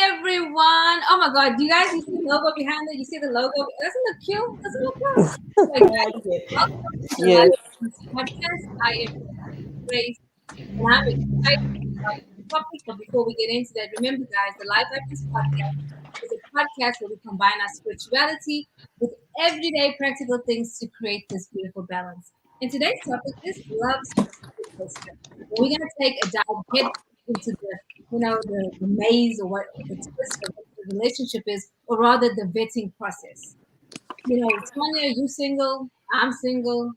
Everyone. Oh my God. Do you guys see the logo behind it? You see the logo? Doesn't it look cute? Doesn't it look cute? Yes. Podcast. I am Grace, and I'm excited about the topic. But before we get into that, remember, guys, the Life Happens Podcast is a podcast where we combine our spirituality with everyday practical things to create this beautiful balance. And today's topic is love. We're going to take a dive head into the maze or what the twist of what the relationship is, or rather the vetting process. Tanya, you single, I'm single,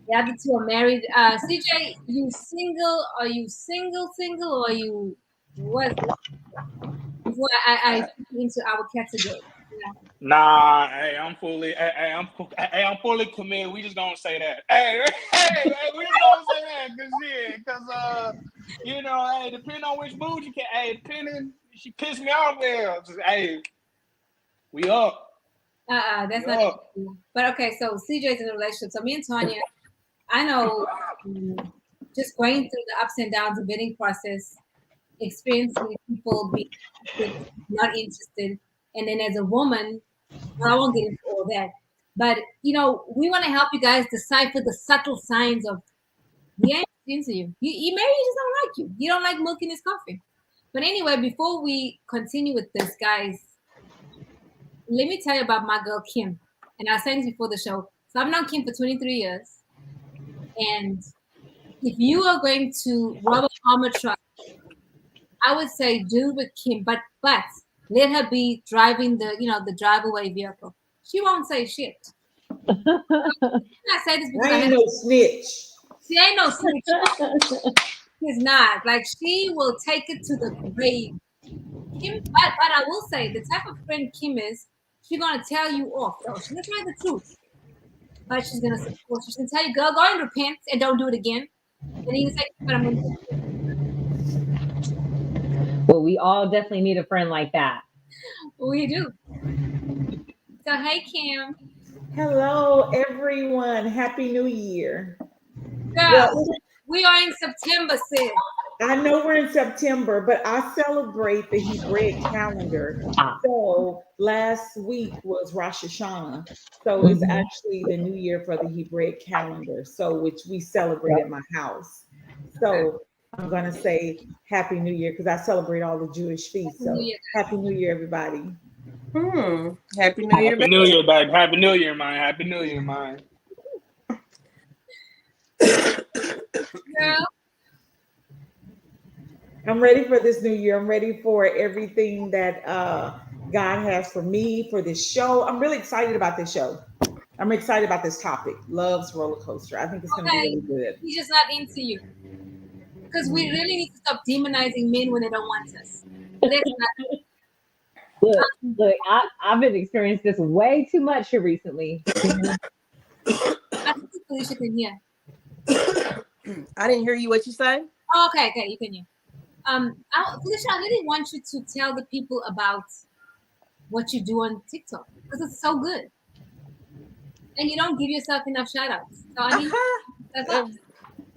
the other two are married. CJ, you single? Are you single, or are you what? Before I into our category. Nah, hey, I'm fully committed. We just gonna say that. Hey, we just gonna say that because hey, depending on which mood you can, depending, she pissed me off there. Just, hey, we up. That's we not up. But okay, so CJ's in a relationship. So me and Tanya, I know, just going through the ups and downs of vetting process, experiencing people being not interested, and then as a woman, I won't get into all that. But we want to help you guys decipher the subtle signs of he ain't into you. He maybe he just don't like you. You don't like milk in his coffee. But anyway, before we continue with this, guys, let me tell you about my girl Kim. And I was saying this before the show. So I've known Kim for 23 years. And if you are going to rob a armor truck, I would say do with Kim, but let her be driving the drive-away vehicle. She won't say shit. I say this because I ain't no snitch. She ain't no snitch. She's not. Like, she will take it to the grave. Kim, but I will say, the type of friend Kim is, she's gonna tell you off. Though she's gonna tell you the truth, but she's gonna support. She's gonna tell you, girl, go and repent and don't do it again. And he's like, but I'm gonna do it. Well, we all definitely need a friend like that. We do. So, hey, Kim. Hello, everyone. Happy New Year. Girl, we are in September, sis. I know we're in September, but I celebrate the Hebraic calendar. So last week was Rosh Hashanah. So it's actually the new year for the Hebraic calendar, so which we celebrate at my house. So I'm going to say Happy New Year because I celebrate all the Jewish feasts. So Happy New Year, everybody. Happy New Year. Happy New Year, baby. Happy New Year, man. Happy New Year, man. Girl. I'm ready for this new year. I'm ready for everything that God has for me for this show. I'm really excited about this show. I'm excited about this topic. Love's roller coaster. I think it's going to be really good. He's just not into you. Because we really need to stop demonizing men when they don't want us. Look, I've been experiencing this way too much here recently. I think Felicia can hear. I didn't hear you. What you say? Oh, okay, you can hear. Felicia, I really want you to tell the people about what you do on TikTok because it's so good, and you don't give yourself enough shout outs. So I mean, that's all.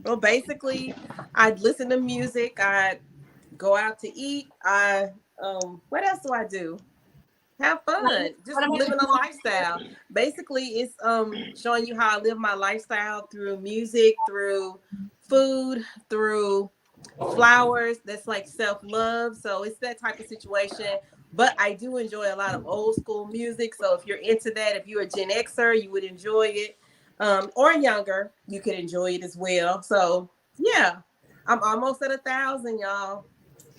Well, basically, I listen to music. I go out to eat. What else do I do? Have fun. Just living a lifestyle. Basically, it's showing you how I live my lifestyle through music, through food, through flowers. That's like self-love. So it's that type of situation. But I do enjoy a lot of old school music. So if you're into that, if you're a Gen Xer, you would enjoy it. Or younger, you could enjoy it as well. So yeah, I'm almost at 1,000, y'all.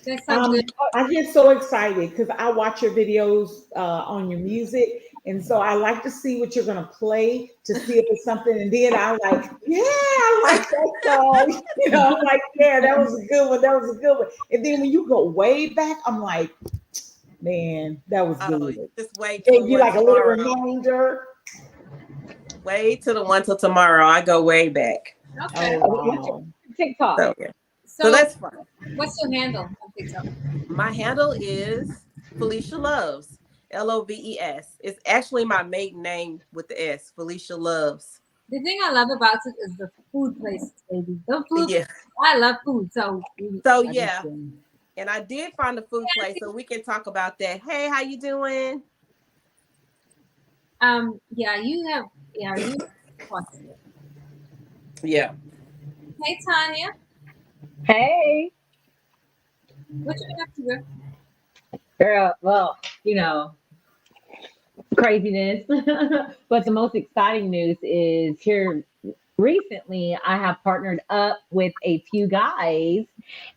That's so good. I get so excited because I watch your videos on your music, And so I like to see what you're gonna play to see if it's something. And then I like, yeah, I like that song. I'm like, yeah, that was a good one. That was a good one. And then when you go way back, I'm like, man, that was Oh, good. just wait till the Gave you one like a little tomorrow. reminder. Wait till the one till tomorrow. I go way back. Okay. Oh What's your wow. TikTok? So yeah. So So that's fun. what's your handle on TikTok? My handle is Felicia Loves. Loves. It's actually my maiden name with the S. Felicia Loves. The thing I love about it is the food places, baby. The food. Yeah. I love food, so So I do yeah. too. And I did find a food place, so we can talk about that. Hey, how you doing? yeah, you. Yeah. Hey Tanya, Hey, what you been up to, girl? girl. Well, craziness. But the most exciting news is here recently I have partnered up with a few guys,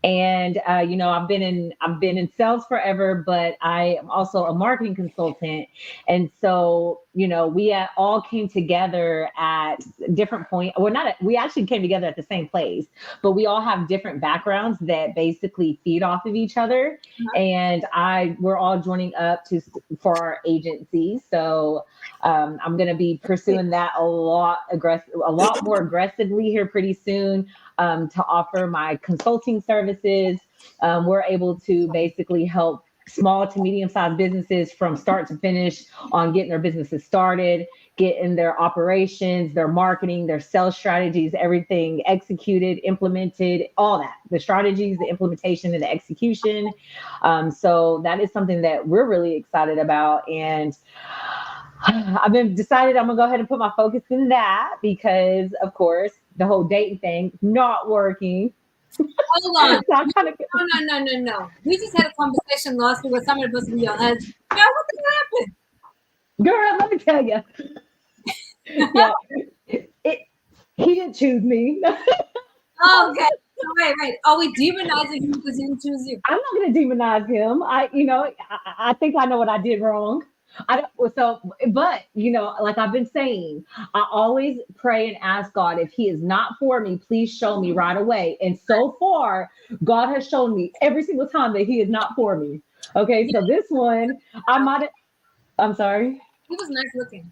and I've been in sales forever, but I am also a marketing consultant. And so we all came together at different point, or not, we actually came together at the same place, but we all have different backgrounds that basically feed off of each other. And we're all joining up for our agency. So I'm going to be pursuing that a lot more aggressively here pretty soon, to offer my consulting services. We're able to basically help small to medium-sized businesses from start to finish on getting their businesses started, getting their operations, their marketing, their sales strategies, everything executed, implemented, all that, the strategies, the implementation, and the execution. So that is something that we're really excited about. And I've been decided I'm gonna go ahead and put my focus in that because, of course, the whole dating thing not working. Hold on. So I kind of, No. We just had a conversation last week with somebody supposed to be your husband. Girl, what the happened? girl, let me tell you, yeah, he didn't choose me. Oh, okay. So wait. Are we demonizing him because he didn't choose you? I'm not going to demonize him. I think I know what I did wrong. I don't, so, but like I've been saying, I always pray and ask God, if He is not for me, please show me right away. And so far, God has shown me every single time that He is not for me. Okay, so this one, I might have. I'm sorry. He was nice looking.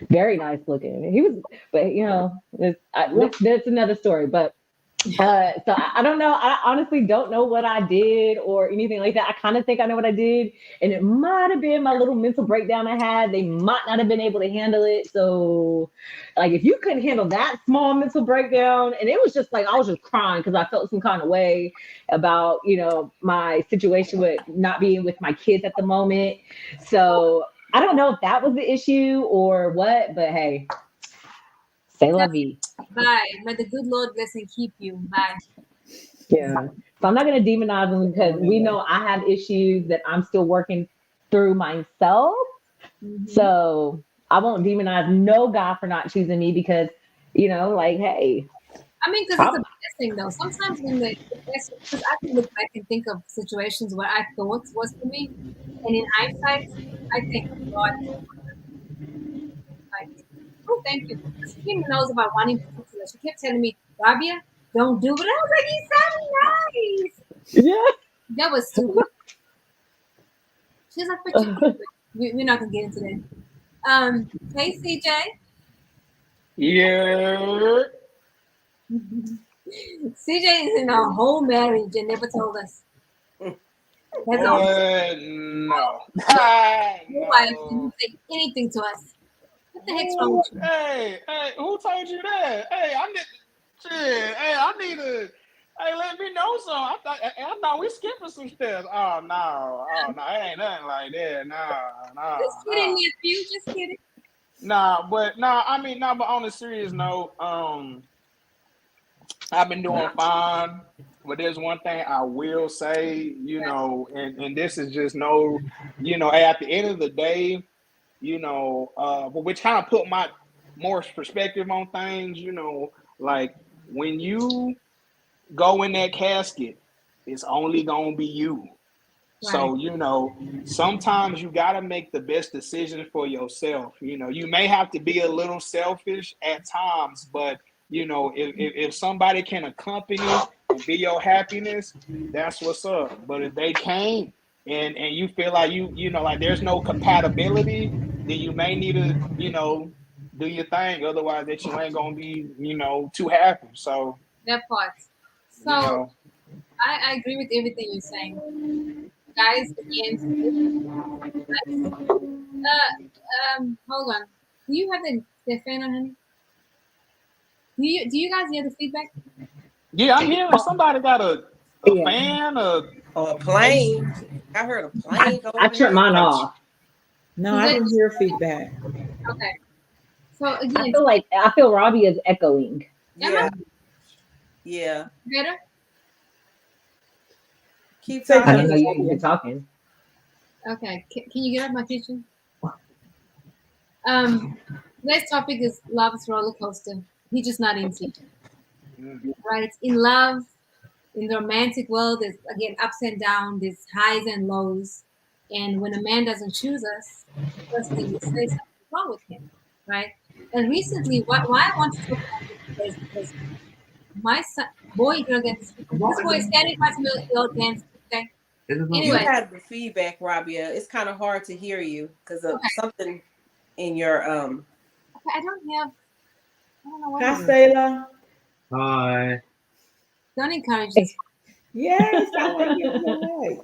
Very nice looking. He was, but that's another story. But so I don't know. I honestly don't know what I did or anything like that. I kind of think I know what I did, and it might have been my little mental breakdown I had. They might not have been able to handle it. So, like, if you couldn't handle that small mental breakdown, and it was just like I was just crying because I felt some kind of way about my situation with not being with my kids at the moment. So I don't know if that was the issue or what, but hey, say la vie. Bye. May the good Lord bless and keep you. Bye. Yeah. So I'm not going to demonize them because we know I have issues that I'm still working through myself. So I won't demonize no guy for not choosing me because, like, hey. I mean, because it's a blessing, though. Sometimes when because I can look back and think of situations where I thought was for me, and in hindsight, I think God, like, oh, thank you. She even knows about wanting particular. She kept telling me, Rabia, don't do it. I was like, he's so nice. Yeah. That was stupid. She's like, but we're not gonna get into that. Hey CJ. Yeah. CJ is in a whole marriage and never told us. That's all. No. Your wife didn't say anything to us. What the heck's wrong with you? Hey, who told you that? Hey, I need to. Hey, let me know some. I thought we skipping some steps. Oh no, it ain't nothing like that. Just kidding, nephew. Just kidding. But on a serious note, I've been doing fine. But there's one thing I will say, and this is just at the end of the day, but which kind of put my more perspective on things, like when you go in that casket, it's only gonna be you. So, sometimes you got to make the best decision for yourself. You may have to be a little selfish at times, but, if somebody can accompany and be your happiness, that's what's up. But if they can't, and you feel like like there's no compatibility, then you may need to, do your thing. Otherwise, that you ain't going to be, too happy. So, that part. you So know. I agree with everything you're saying, guys. Again, hold on. Do you have the fan on, honey? Do you guys hear the feedback? Yeah, I'm hearing somebody got a Yeah. fan, Or a plane. I heard a plane go I over turned here. mine off. No, Is I it didn't hear feedback. okay? So I again, feel Robbie is echoing. am I Yeah. Yeah. better? Keep Say I didn't talking. know something. you've been talking. Okay. Can you get out my kitchen? Today's topic is love's roller coaster. He's just not into it, right? In love, in the romantic world, there's again ups and downs, there's highs and lows. And when a man doesn't choose us, first thing we say something's wrong with him, right? And recently, why I want to talk about this today is because my son, boy, girl, gets this boy is standing in front of me, little dance. Okay. You Anyway, had the feedback, Rabia. It's kind of hard to hear you because of okay. something in your Okay, I don't know what Hi, it is. Sayla. Hi. Don't encourage this. Yes, I like it. Right.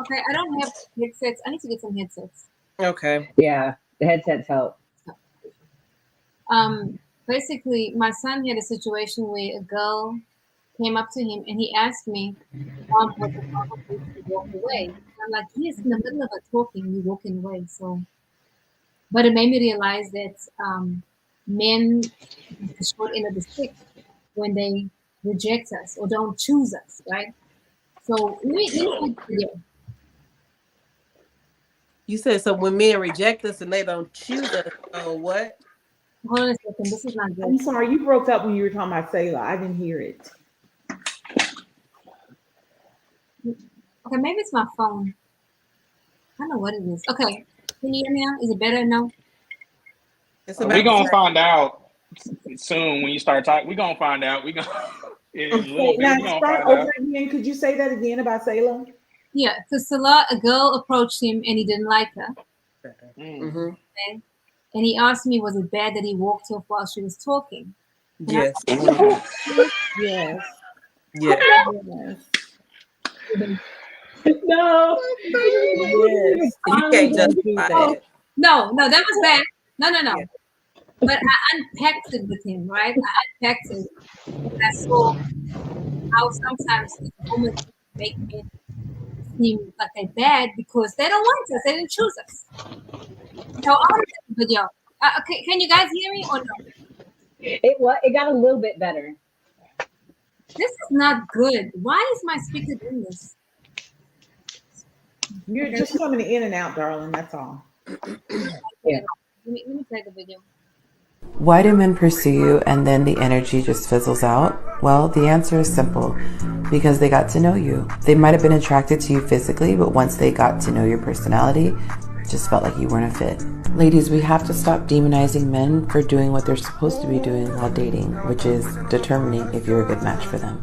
Okay, I don't have headsets. I need to get some headsets. Okay. Yeah, the headsets help. Basically, my son had a situation where a girl came up to him and he asked me, was it wrong for me to walk away? And I'm like, yes, in the middle of a talking, you're walking away. So, but it made me realize that men get the short end of the stick when they reject us or don't choose us, right? So let me play the video. You said so when men reject us and they don't choose us. Oh, what? Hold on a second. This is not good. I'm sorry, you broke up when you were talking about Sayla. I didn't hear it. Okay, maybe it's my phone. I don't know what it is. Okay, can you hear me now? Is it better? No. It's We're about the gonna same. find out soon when you start talking. We're gonna find out. We're gonna in a little Wait, bit. now We're gonna start find over out. again. Could you say that again about Sayla? Yeah, because Salah, a girl approached him and he didn't like her. Mm-hmm. Okay? And he asked me, was it bad that he walked off while she was talking? And Yes. Yes. Yeah. Yes. No. Yes. You can't Don't do justify that. that. No, that was bad. No. Yeah. But I unpacked it with him, right? I unpacked it. And I saw how sometimes these women make men seem like they're bad because they don't want us. They didn't choose us. So I want to take the video. Okay, can you guys hear me or no? It got a little bit better. This is not good. Why is my speaker doing this? You're Okay, just coming in and out, darling. That's all. Yeah. let me play the video. Why do men pursue you and then the energy just fizzles out? Well, the answer is simple. Because they got to know you. They might have been attracted to you physically, but once they got to know your personality, it just felt like you weren't a fit. Ladies, we have to stop demonizing men for doing what they're supposed to be doing while dating, which is determining if you're a good match for them.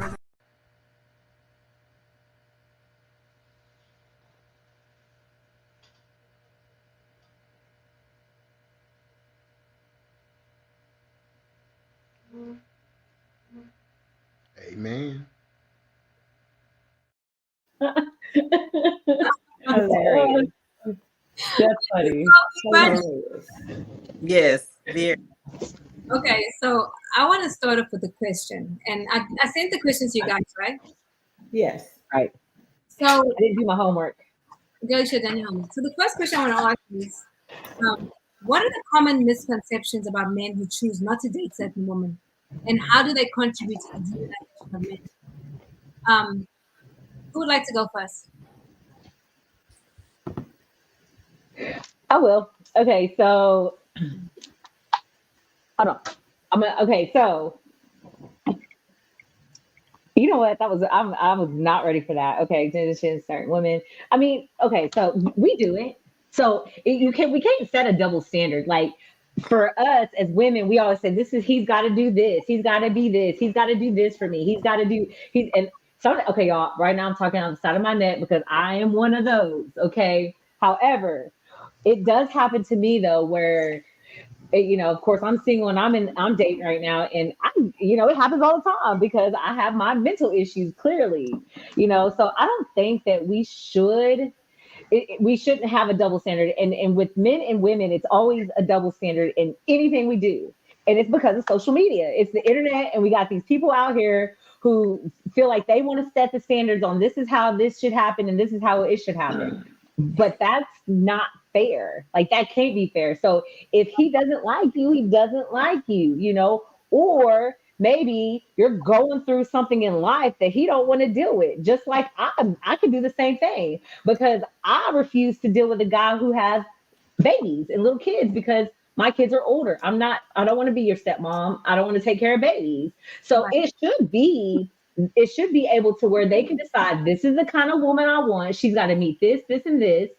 Amen. Hilarious. That's funny. Hilarious. Yes. Very. Okay, so I want to start off with a question. And I sent the questions to you guys, right? Yes. Right. So, I didn't do my homework. girl, you should have done your homework. So the first question I want to ask is, what are the common misconceptions about men who choose not to date certain women? And how do they contribute to the demonization of men? Who would like to go first? I will. Okay, so hold on. Okay, so You know what? I was not ready for that. Okay, transition, certain women. I mean, okay, so we do it. So we can't set a double standard. Like for us as women, we always say this is he's got to do this, he's got to be this, he's got to do this for me, he's got to do he's and so okay, y'all. Right now, I'm talking on the side of my neck because I am one of those. Okay. However, it does happen to me though, where of course, I'm single and I'm dating right now, and it happens all the time because I have my mental issues clearly, So I don't think that we shouldn't have a double standard, and with men and women, it's always a double standard in anything we do, and it's because of social media, it's the internet, and we got these people out here who feel like they want to set the standards on this is how this should happen and this is how it should happen, but that's not fair. Like that can't be fair. So if he doesn't like you, he doesn't like you, or maybe you're going through something in life that he don't want to deal with. Just like I can do the same thing because I refuse to deal with a guy who has babies and little kids because my kids are older. I don't want to be your stepmom. I don't want to take care of babies. So it should be able to where they can decide this is the kind of woman I want. She's got to meet this, this, and this.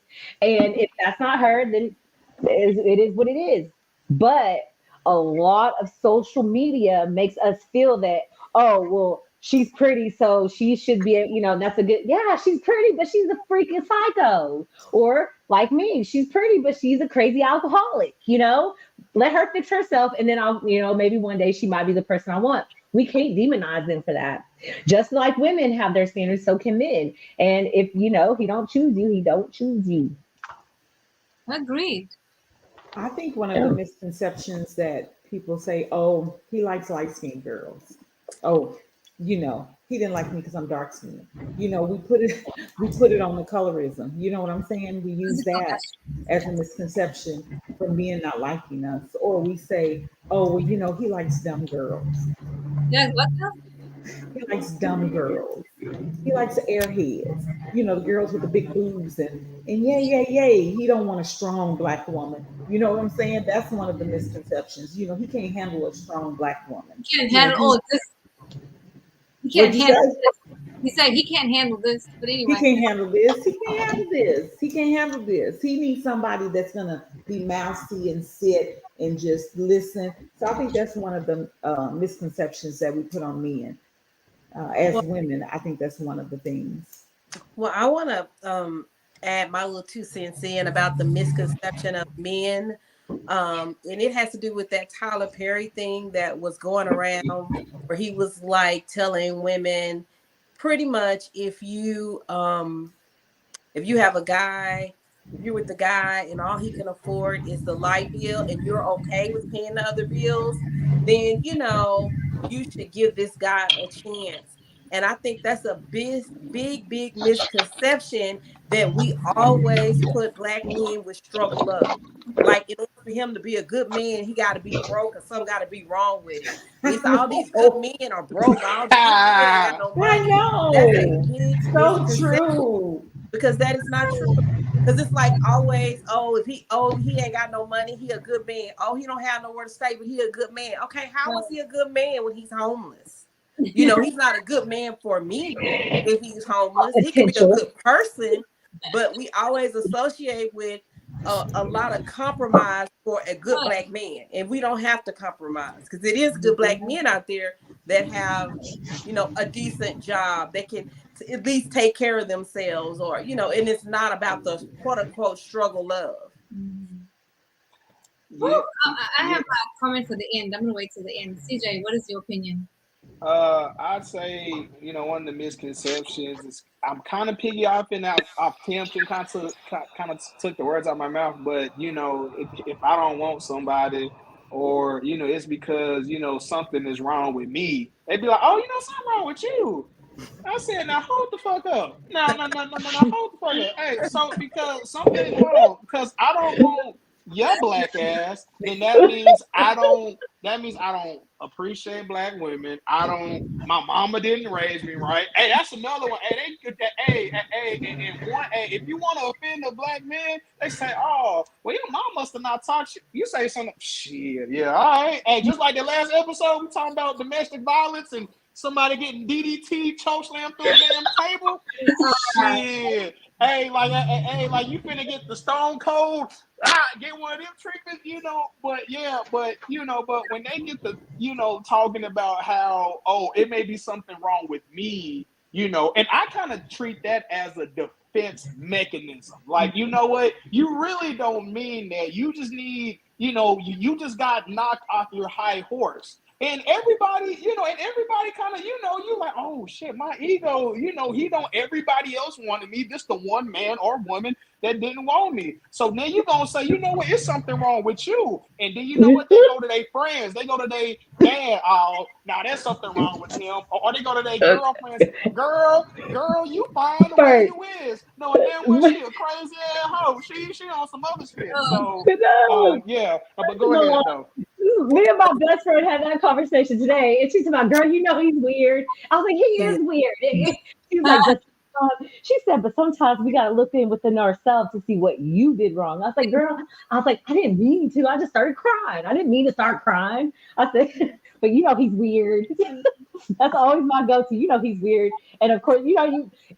And if that's not her, then it is what it is. But a lot of social media makes us feel that, oh, well, she's pretty, so she should be, that's a good, yeah, she's pretty, but she's a freaking psycho. Or like me, she's pretty, but she's a crazy alcoholic, Let her fix herself, and then I'll, maybe one day she might be the person I want. We can't demonize them for that. Just like women have their standards, so can men. And if he don't choose you, he don't choose you. Agreed. I think one of the misconceptions that people say, oh, he likes light-skinned girls. Oh, he didn't like me because I'm dark-skinned. We put it on the colorism. You know what I'm saying? We use that as a misconception for men not liking us. Or we say, oh, well, he likes dumb girls. Yeah, what else? He likes dumb girls. He likes airheads. The girls with the big boobs and yay. He don't want a strong black woman. You know what I'm saying? That's one of the misconceptions. He can't handle a strong black woman. He can't handle all this. He can't handle this. He said he can't handle this. But anyway. He can't handle this. He can't handle this. He can't handle this. He needs somebody that's gonna be mousy and sit and just listen. So I think that's one of the misconceptions that we put on men. As women, I think that's one of the things. Well, I want to add my little 2 cents in about the misconception of men. And it has to do with that Tyler Perry thing that was going around where he was like telling women pretty much if you have a guy, if you're with the guy and all he can afford is the light bill and you're okay with paying the other bills, then you should give this guy a chance. And I think that's a big misconception that we always put black men with struggle love. Like in order for him to be a good man, he got to be broke, or something got to be wrong with him. It's all these good men are broke. All these good men got no money. I know. That's a big So misconception true. because that is not true. Because it's like always, if he ain't got no money, he a good man. Oh, he don't have nowhere to stay, but he a good man. Okay, how is he a good man when he's homeless? He's not a good man for me if he's homeless. He can be a good person, but we always associate with a lot of compromise for a good black man, and we don't have to compromise because it is good black men out there that have a decent job that can at least take care of themselves, or and it's not about the quote unquote struggle love. I have my comment for the end. I'm gonna wait till the end. CJ, what is your opinion? I'd say, one of the misconceptions is I'm kind of piggybacking off Tim. Tim kind of took the words out of my mouth, but if I don't want somebody, or it's because something is wrong with me, they'd be like, oh, something wrong with you. I said, now hold the fuck up. No, hold the fuck up. Hey, so because something's wrong, because I don't want your black ass, then that means I don't appreciate black women. My mama didn't raise me right. Hey, that's another one. Hey, they get that. If you want to offend a black man, they say, oh, well, your mom must have not taught you. You say something, shit, yeah, all right. Hey, just like the last episode, we talking about domestic violence and somebody getting DDT choke slam through a damn table. Shit. Hey, like you finna get the stone cold, get one of them treatments, but when they get the, talking about how, it may be something wrong with me, and I kind of treat that as a defense mechanism. Like, you know what? You really don't mean that. You just need, you just got knocked off your high horse. And everybody kind of, you like, oh shit, my ego, everybody else wanted me. This the one man or woman that didn't want me. So then you're going to say, you know what, it's something wrong with you. And then you know what, they go to their friends. They go to their dad, now there's something wrong with him. Or they go to their girlfriends, girl, you fine the way you is. No, and then when she a crazy ass hoe, she on some other shit. So, yeah, but go ahead though. Me and my best friend had that conversation today, and she's about, girl, you know he's weird. I was like, he is weird. She's like, but she said, but sometimes we got to look within ourselves to see what you did wrong. I was like, girl, I didn't mean to. I just started crying. I didn't mean to start crying. I said, but he's weird. That's always my go-to. He's weird. And of course,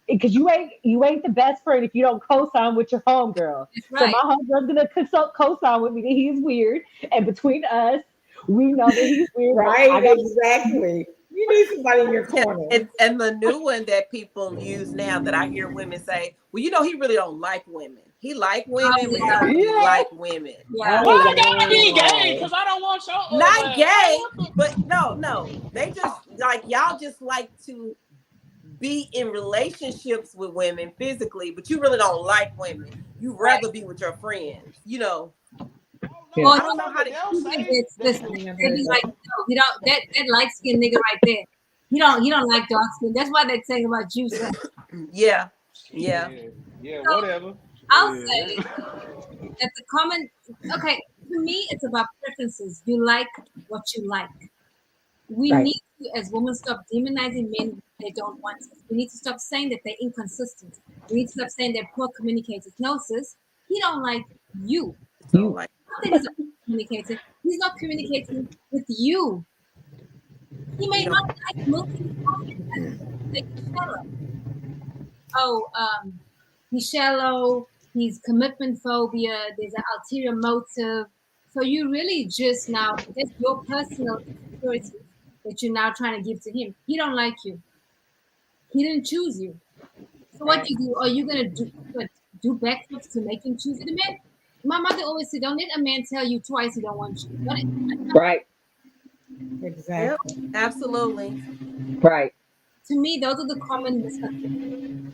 because you ain't the best friend if you don't co-sign with your homegirl. Right. So my homegirl's gonna co-sign with me that he's weird. And between us, we know that he's weird. Right, exactly. You need somebody in your corner. And the new one that people use now that I hear women say, well, he really don't like women. He like women, but he don't really like women. Yeah. Well, I gotta be gay because I don't want your not gay, but no. They just like y'all just like to be in relationships with women physically, but you really don't like women. You rather be with your friends, Well, I don't know how to listen. Like, no, that light skinned nigga right there. He don't like dark skin. That's why they say about you. So. Yeah, So, whatever. I'll say that the common. Okay, to me, it's about preferences. You like what you like. We need to, as women, stop demonizing men they don't want us. We need to stop saying that they're inconsistent. We need to stop saying they're poor communicators. No, sis, he don't like you. Not that he's not communicating. He's not communicating with you. He may not like milking like shallow. He's shallow. He's commitment phobia. There's an ulterior motive. So you really just now, that's your personal insecurity that you're now trying to give to him. He don't like you. He didn't choose you. So what you do? Are you gonna do backflips to make him choose you? Man, my mother always said, "Don't let a man tell you twice he don't want you." Right. Exactly. Yep, absolutely. Right. To me, those are the common misconceptions.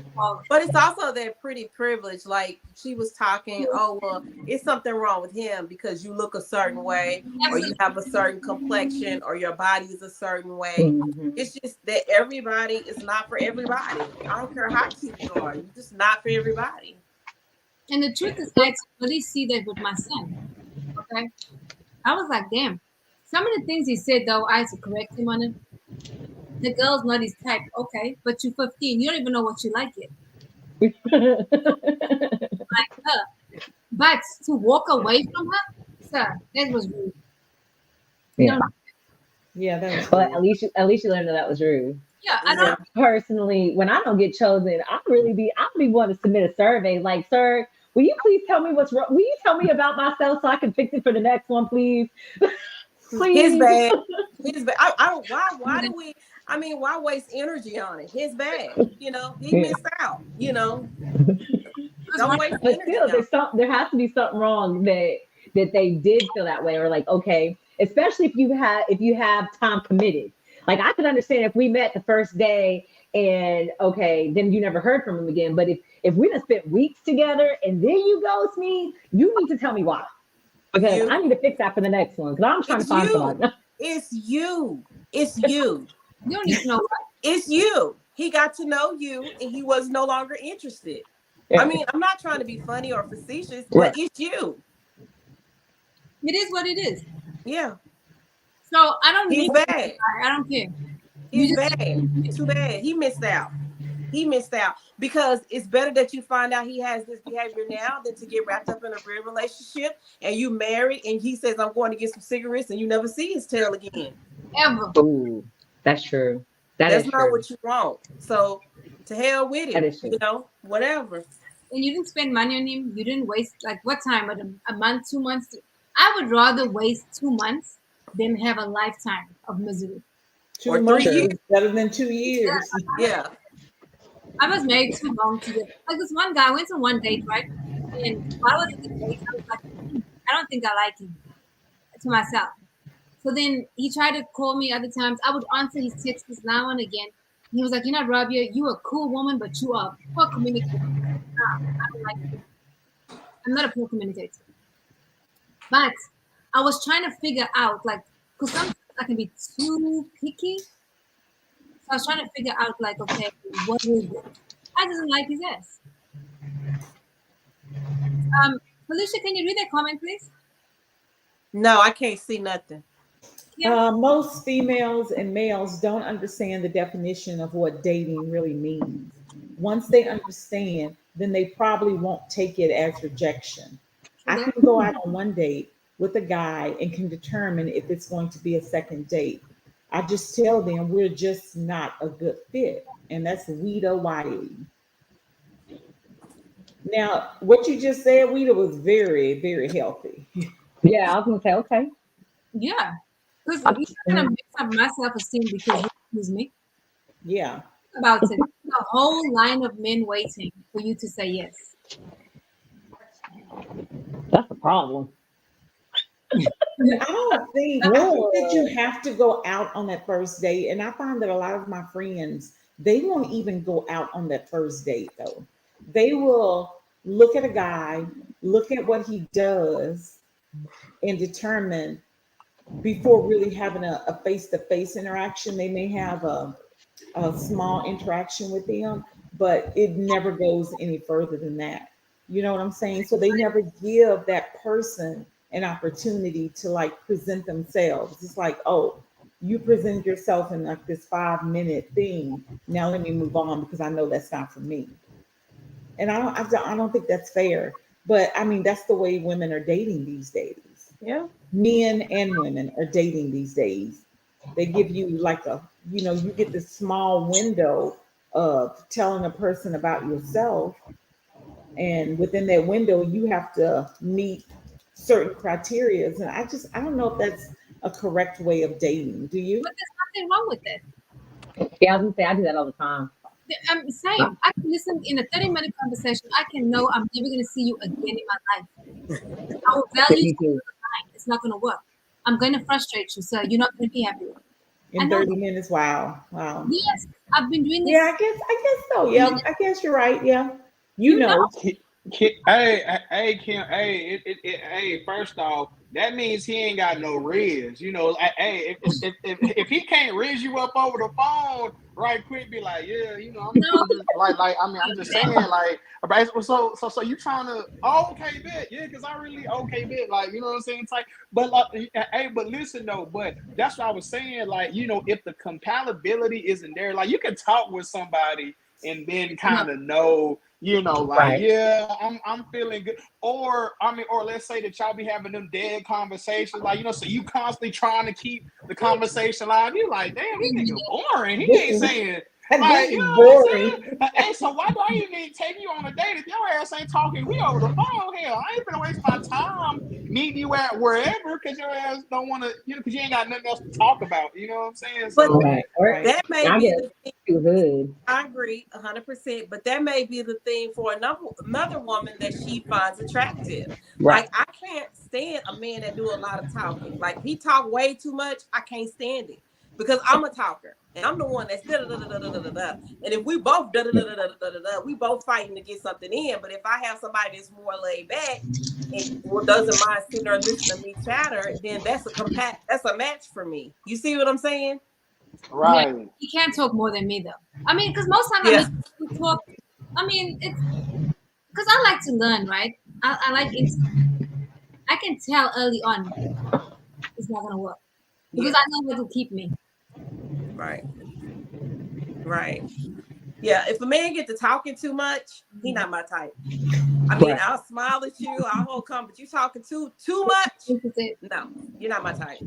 But it's also that pretty privilege. Like she was talking, oh well, it's something wrong with him because you look a certain way, or you have a certain complexion, or your body is a certain way. Mm-hmm. It's just that everybody is not for everybody. I don't care how cute you are, you're just not for everybody. And the truth is, I really see that with my son. Okay, I was like, damn. Some of the things he said, though, I had to correct him on it. The girl's not his type, okay, but you're 15. You don't even know what you like yet. Like her. But to walk away from her, sir, that was rude. Yeah, that was but at least you learned that was rude. Yeah, I don't personally, when I don't get chosen, I'll be wanting to submit a survey. Like, sir, will you please tell me what's wrong? Will you tell me about myself so I can fix it for the next one, please? Please. His bad. Why do we? I mean, why waste energy on it? His bad. He missed out. Don't waste but energy. Still, there has to be something wrong that they did feel that way, or like, okay, especially if you have time committed. Like, I could understand if we met the first day and okay, then you never heard from him again. But if we done spent weeks together and then you ghost me, you need to tell me why. Because I need to fix that for the next one. Because I'm trying to find somebody. It's you. It's you. You don't need to know what. It's you. He got to know you and he was no longer interested. Yeah. I mean, I'm not trying to be funny or facetious, but it's you. It is what it is. Yeah. So I don't He's bad. I don't care. He's bad. It's too bad. He missed out. Because it's better that you find out he has this behavior now than to get wrapped up in a real relationship and you married and he says, I'm going to get some cigarettes and you never see his tail again. Ever. Ooh, that's true. That's is not true. what you want. So to hell with That it, is true. whatever. And you didn't spend money on him. You didn't waste like what time? A month, 2 months? I would rather waste 2 months than have a lifetime of misery. 2 Or 3 months years. is better than 2 years. Yeah. I was married too long to get like this one guy. I went on one date, right? And while I was at the date, I was like, I don't think I like him to myself. So then he tried to call me other times. I would answer his texts now and again. He was like, "You're not Rabia. You a cool woman, but you are a poor communicator." Nah, I don't like you. I'm not a poor communicator. But I was trying to figure out, like, because sometimes I can be too picky. So I was trying to figure out, like, okay, what is it? I didn't like his ass. Felicia, can you read that comment, please? No, I can't see nothing. Yeah. Most females and males don't understand the definition of what dating really means. Once they understand, then they probably won't take it as rejection. True I that. can go out on one date with a guy and can determine if it's going to be a second date. I just tell them we're just not a good fit. And that's Weta Wiley. Now, what you just said, Weta, was very, very healthy. Yeah, I was gonna say okay. Yeah. Because I'm, you're not going to mess up my self esteem because you choose me. Yeah. About it. There's a whole line of men waiting for you to say yes. that's the problem. I don't think that you have to go out on that first date. And I find that a lot of my friends, they won't even go out on that first date though. They will look at a guy, look at what he does, and determine before really having a face-to-face interaction. They may have a small interaction with them, but it never goes any further than that. You know what I'm saying? So they never give that person an opportunity to like present themselves. It's like, oh, you present yourself in like this 5 minute thing. Now let me move on because I know that's not for me. And I don't think that's fair. But I mean, that's the way women are dating these days. Yeah. Men and women are dating these days. They give you like you get this small window of telling a person about yourself, and within that window you have to meet certain criteria. And I don't know if that's a correct way of dating. Do you? But there's nothing wrong with it. Yeah, I was gonna say I do that all the time. Same. I can listen in a 30-minute conversation. I can know I'm never going to see you again in my life. I will value Me too. time. It's not going to work. I'm going to frustrate you, sir. You're not going to be happy. I In know 30 that. minutes? Wow. Wow. Yes, I've been doing this. Yeah, I guess so. Yeah, I guess you're right. Yeah. You You know, know. Hey, Kim, hey, first off, that means he ain't got no riz. You know, hey, if he can't riz you up over the phone right quick, be like, yeah, you know, no, I'm just like, I mean, I'm just saying, like, so you trying to, okay, bit, yeah, because I really okay, bit, like, you know what I'm saying, it's like, but like, hey, but listen though, but that's what I was saying, like, you know, if the compatibility isn't there, like, you can talk with somebody and then no. kind of know, you know, like, Right. yeah, I'm feeling good. Or I mean, or let's say that y'all be having them dead conversations, like, you know, so you constantly trying to keep the conversation live. You like, damn, this nigga boring. He This ain't is saying this like, you is know what I'm boring. saying? Hey, so why do I even need to take you on a date if your ass ain't talking? We over the phone. Hell, I ain't gonna waste my time meeting you at wherever because your ass don't want to, you know, because you ain't got nothing else to talk about. You know what I'm saying? But So Right. Or Right. that may I be get the thing. too hood. I agree 100%, but that may be the thing for another woman that she finds attractive. Right. Like I can't stand a man that do a lot of talking. Like if he talk way too much, I can't stand it because I'm a talker and I'm the one that's da da da da da da da. And if we both da da da da da da da, we both fighting to get something in. But if I have somebody that's more laid back and doesn't mind sitting there listening to me chatter, then that's a match for me. You see what I'm saying? Yeah, right. he can't talk more than me though. I mean, because most times I Yeah. meet people talk. I mean, it's because I like to learn, right? I like it. I can tell early on it's not gonna work because Yeah. I know what will keep me. Right. Right. Yeah, if a man get to talking too much, he not my type. I mean, Right. I'll smile at you, I'll hold calm, but you talking too much? This is it. No, you're not my type.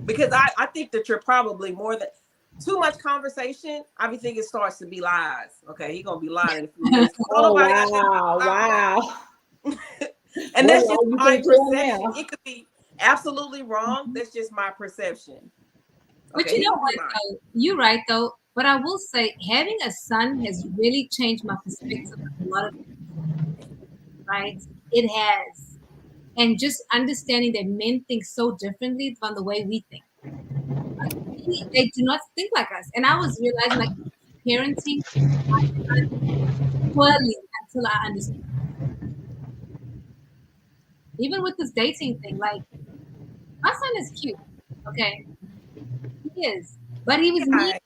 Because I think that you're probably more than too much conversation, I be thinking it starts to be lies. Okay, he gonna be lying in a few minutes. Oh, wow. And that's Well, just you my can tell perception. now. It could be absolutely wrong. That's just my perception. But Okay, you he know gonna be what, lying. though? You're right, though. But I will say, having a son has really changed my perspective on a lot of things, right? It has. And just understanding that men think so differently from the way we think. They do not think like us. And I was realizing, like, parenting my son poorly until I understood. Even with this dating thing, like, my son is cute, okay? He is. But he was mean. Yeah,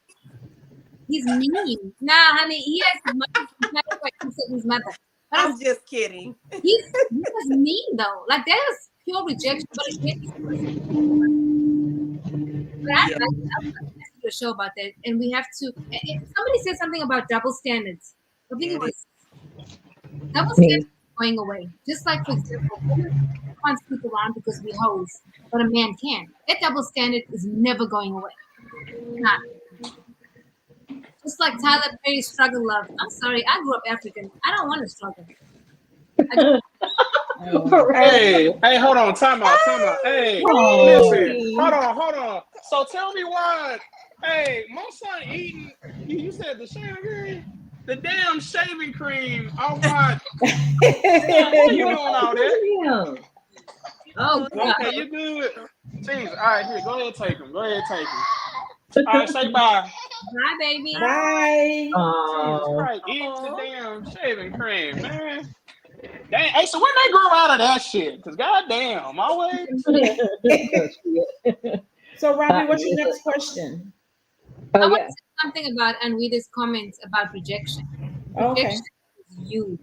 He's mean. Nah, honey, he has his mother. He's not quite considered his mother. But I'm just kidding. he was mean though. Like that was pure rejection. But again, it's but Yeah. I was going to do a show about that, and we have to. Somebody said something about double standards. I think it Yeah, it was double Me. standards going away. Just like, for example, women can't sleep around because we hoes, but a man can. That double standard is never going away. Not. Just like Tyler Perry's struggle love. I'm sorry, I grew up African. I don't want to struggle. Oh, Hey, hold on, time out. Hey, listen, hey. hold on. So tell me why. Hey, my son eating. You said the shaving cream, the damn shaving cream. I want. Why you doing all that? Oh God. Okay, you good? Jeez, all right, here, go ahead, take him. All right, say bye. Hi, baby. Bye. Jesus Christ, eating the damn shaving cream, man. Dang, hey, so when they grow out of that shit? Because goddamn, always. So, Robbie, what's your next question? I Oh want yeah. to say something about Anwita's comments about rejection. Okay. Rejection is huge.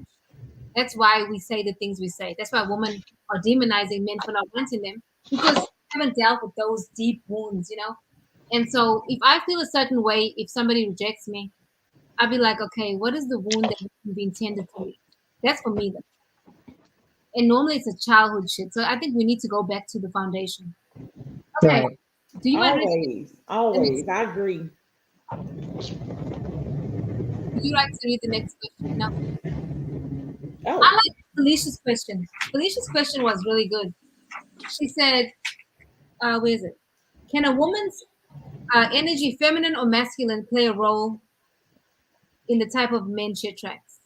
That's why we say the things we say. That's why women are demonizing men for not wanting them because they haven't dealt with those deep wounds, you know? And so if I feel a certain way, if somebody rejects me, I'll be like, okay, what is the wound that has been tended to me? That's for me. Though. And normally it's a childhood shit. So I think we need to go back to the foundation. Okay. Right. Do you mind Always. I agree. would you like to read the next question? No. Oh, I like Felicia's question. Felicia's question was really good. She said, where is it? Can a woman's energy, feminine or masculine, play a role in the type of men she attracts?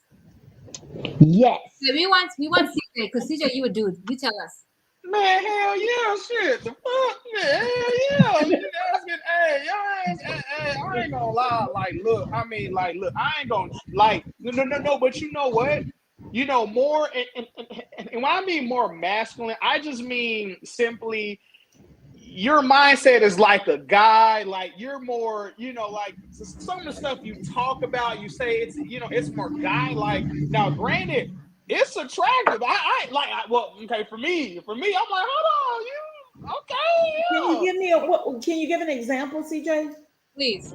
Yes. So we want CJ, because CJ, you a dude. You tell us. Man, hell yeah, shit. The fuck, man, hell yeah. You asking, hey, your ass, hey, I ain't gonna lie. Look, I ain't gonna, no, but you know what? You know, more, and when I mean more masculine, I just mean simply your mindset is like a guy, like you're more, like some of the stuff you talk about, you say it's more guy like. Now, granted, it's attractive. Well, okay, for me, I'm like, hold on, you okay? can you give an example, CJ? Please.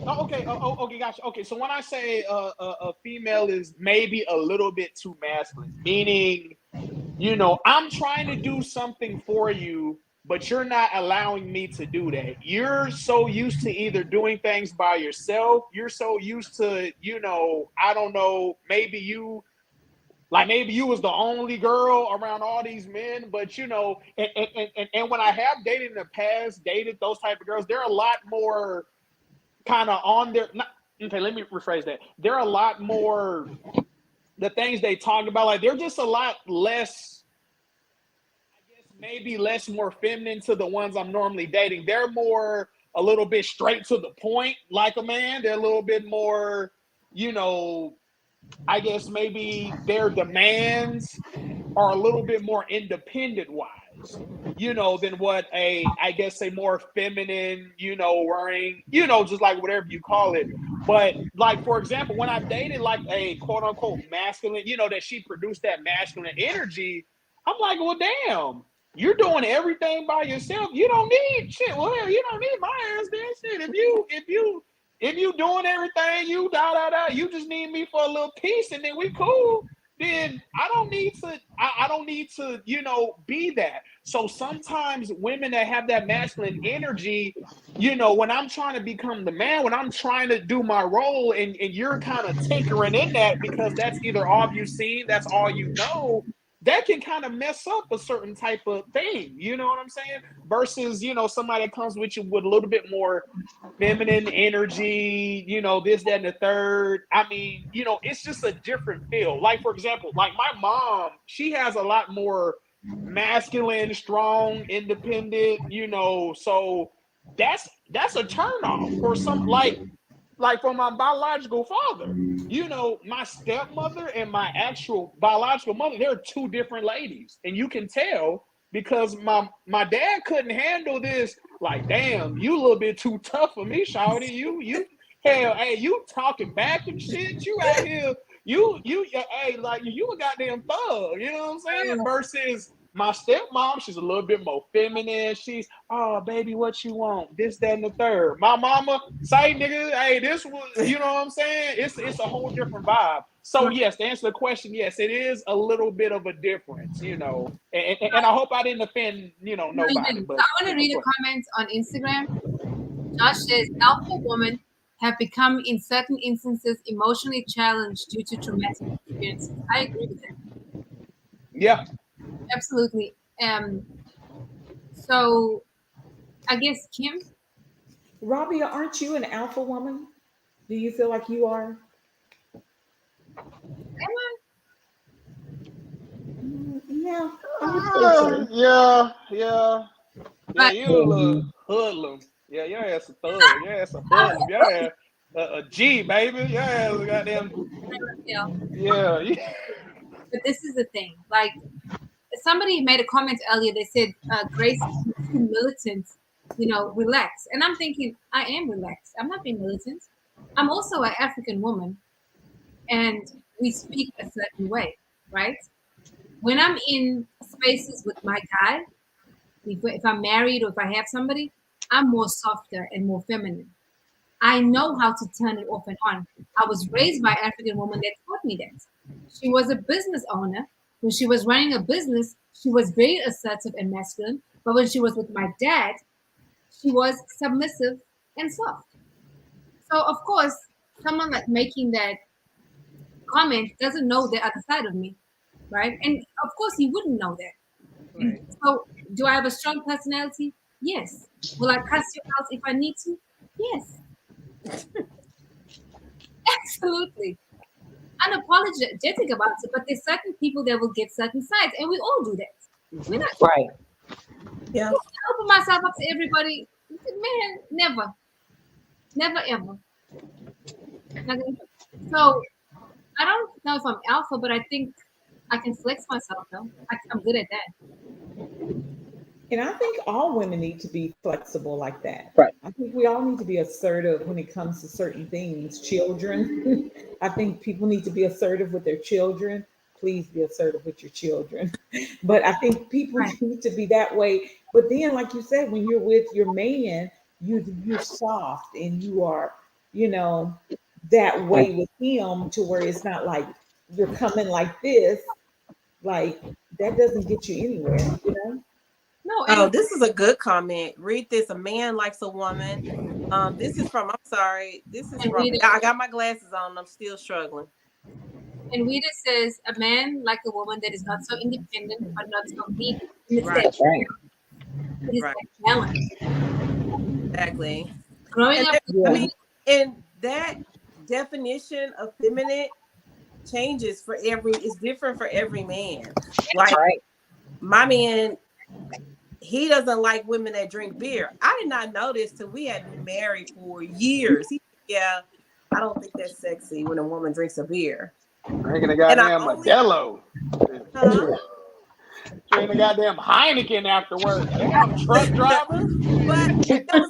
Okay, gotcha. Okay, so when I say a female is maybe a little bit too masculine, meaning, I'm trying to do something for you, but you're not allowing me to do that. You're so used to either doing things by yourself. You're so used to, I don't know, maybe you was the only girl around all these men, but and when I have dated in the past, dated those type of girls, they're a lot more kind of on their, okay, let me rephrase that. They're a lot more, the things they talk about, like they're just a lot less, maybe less more feminine to the ones I'm normally dating. They're more a little bit straight to the point, like a man. They're a little bit more, I guess maybe their demands are a little bit more independent wise, than what I guess a more feminine, wearing, just like whatever you call it. But like, for example, when I've dated like a quote unquote masculine, that she produced that masculine energy, I'm like, well, damn, you're doing everything by yourself. You don't need shit. Well, hell, you don't need my ass then shit. If you doing everything, you you just need me for a little piece and then we cool. then I don't need to, be that. So sometimes women that have that masculine energy, when I'm trying to become the man, when I'm trying to do my role, and you're kind of tinkering in that because that's either all you've seen, that's all you know, that can kind of mess up a certain type of thing. You know what I'm saying? Versus, somebody that comes with you with a little bit more feminine energy, this, that, and the third. I mean, it's just a different feel. Like, for example, like my mom, she has a lot more masculine, strong, independent, so that's a turnoff for some, like for my biological father. My stepmother and my actual biological mother, they're two different ladies. And you can tell because my dad couldn't handle this. Like, damn, you a little bit too tough for me, shawty. You hell, hey, you talking back and shit. You out here, hey, like you a goddamn thug. You know what I'm saying? Versus my stepmom, she's a little bit more feminine. She's, oh, baby, what you want? This, that, and the third. My mama, say, nigga, hey, this was, you know what I'm saying? It's a whole different vibe. So, yes, to answer the question, yes, it is a little bit of a difference, And I hope I didn't offend, nobody. But I want to read a comment on Instagram. Josh says, alpha women have become, in certain instances, emotionally challenged due to traumatic experiences. I agree with that. Yeah. Absolutely. So I guess Kim? Rabia, aren't you an alpha woman? Do you feel like you are? Am I? Yeah, I would say so. Yeah, But you a little hoodlum. Yeah, your ass a thug. Your ass a hoodlum. Your ass a G, baby. Your ass a goddamn. Yeah. But this is the thing. Like, somebody made a comment earlier. They said, Grace is too militant, relax. And I'm thinking, I am relaxed. I'm not being militant. I'm also an African woman, and we speak a certain way, right? When I'm in spaces with my guy, if I'm married or if I have somebody, I'm more softer and more feminine. I know how to turn it off and on. I was raised by an African woman that taught me that. She was a business owner. When she was running a business, she was very assertive and masculine. But when she was with my dad, she was submissive and soft. So, of course, someone like making that comment doesn't know the other side of me, right? And of course, he wouldn't know that. Right. So, do I have a strong personality? Yes. Will I cuss you out if I need to? Yes. Absolutely. Unapologetic about it, but there's certain people that will get certain sides, and we all do that. We're not Right. Yeah. I open myself up to everybody. Man, never ever. So I don't know if I'm alpha, but I think I can flex myself though. I'm good at that. And I think all women need to be flexible like that. Right. I think we all need to be assertive when it comes to certain things. Children, I think people need to be assertive with their children. Please be assertive with your children. But I think people Right. need to be that way. But then, like you said, when you're with your man, you're soft and you are, you know, that way with him to where it's not like you're coming like this. Like that doesn't get you anywhere. No, Oh, and this is a good comment. Read this. A man likes a woman. This is from, I'm sorry. This is from, I got my glasses on. I'm still struggling. And Rita says, a man like a woman that is not so independent but not so needy. And it's Right. that Right. it is Right. that balance. Exactly. Growing And up, I mean, and that definition of feminine changes for it's different for every man. Like Right. my man, he doesn't like women that drink beer. I did not know this till we had been married for years. Yeah, I don't think that's sexy when a woman drinks a beer. Drinking a goddamn Modelo. Huh? Drinking a goddamn Heineken after work. Damn, truck driver. But there was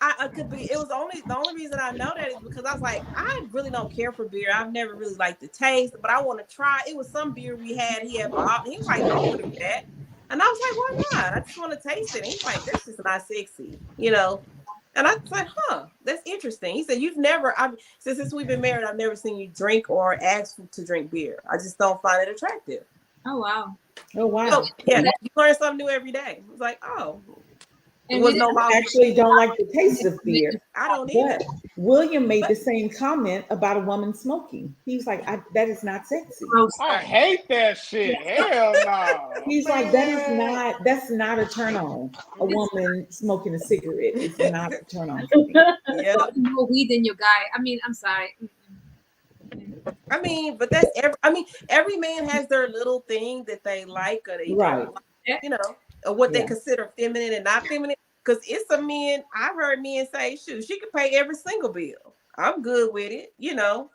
I could be. It was the only reason I know that is because I was like, I really don't care for beer. I've never really liked the taste, but I want to try. It was some beer we had. He had bought. He was like, don't drink that. And I was like, why not? I just want to taste it. And he's like, that's just not sexy, And I said, huh, that's interesting. He said, you've never, since we've been married, I've never seen you drink or ask to drink beer. I just don't find it attractive. Oh wow. Oh wow. So, yeah, you learn something new every day. It was like, oh, there And was we no didn't loss. I actually don't like the taste of beer. I don't either. But William made the same comment about a woman smoking. He was like, that is not sexy. I hate that shit. Hell no. He's like, that's not a turn on. A woman smoking a cigarette is not a turn on for me. Yeah. More weed than your guy. I mean, I'm sorry. I mean, but that's every man has their little thing that they like or they Right. don't like, you know, or what they Yeah. consider feminine and not feminine. Because it's a men, I've heard men say, shoot, she can pay every single bill. I'm good with it, you know.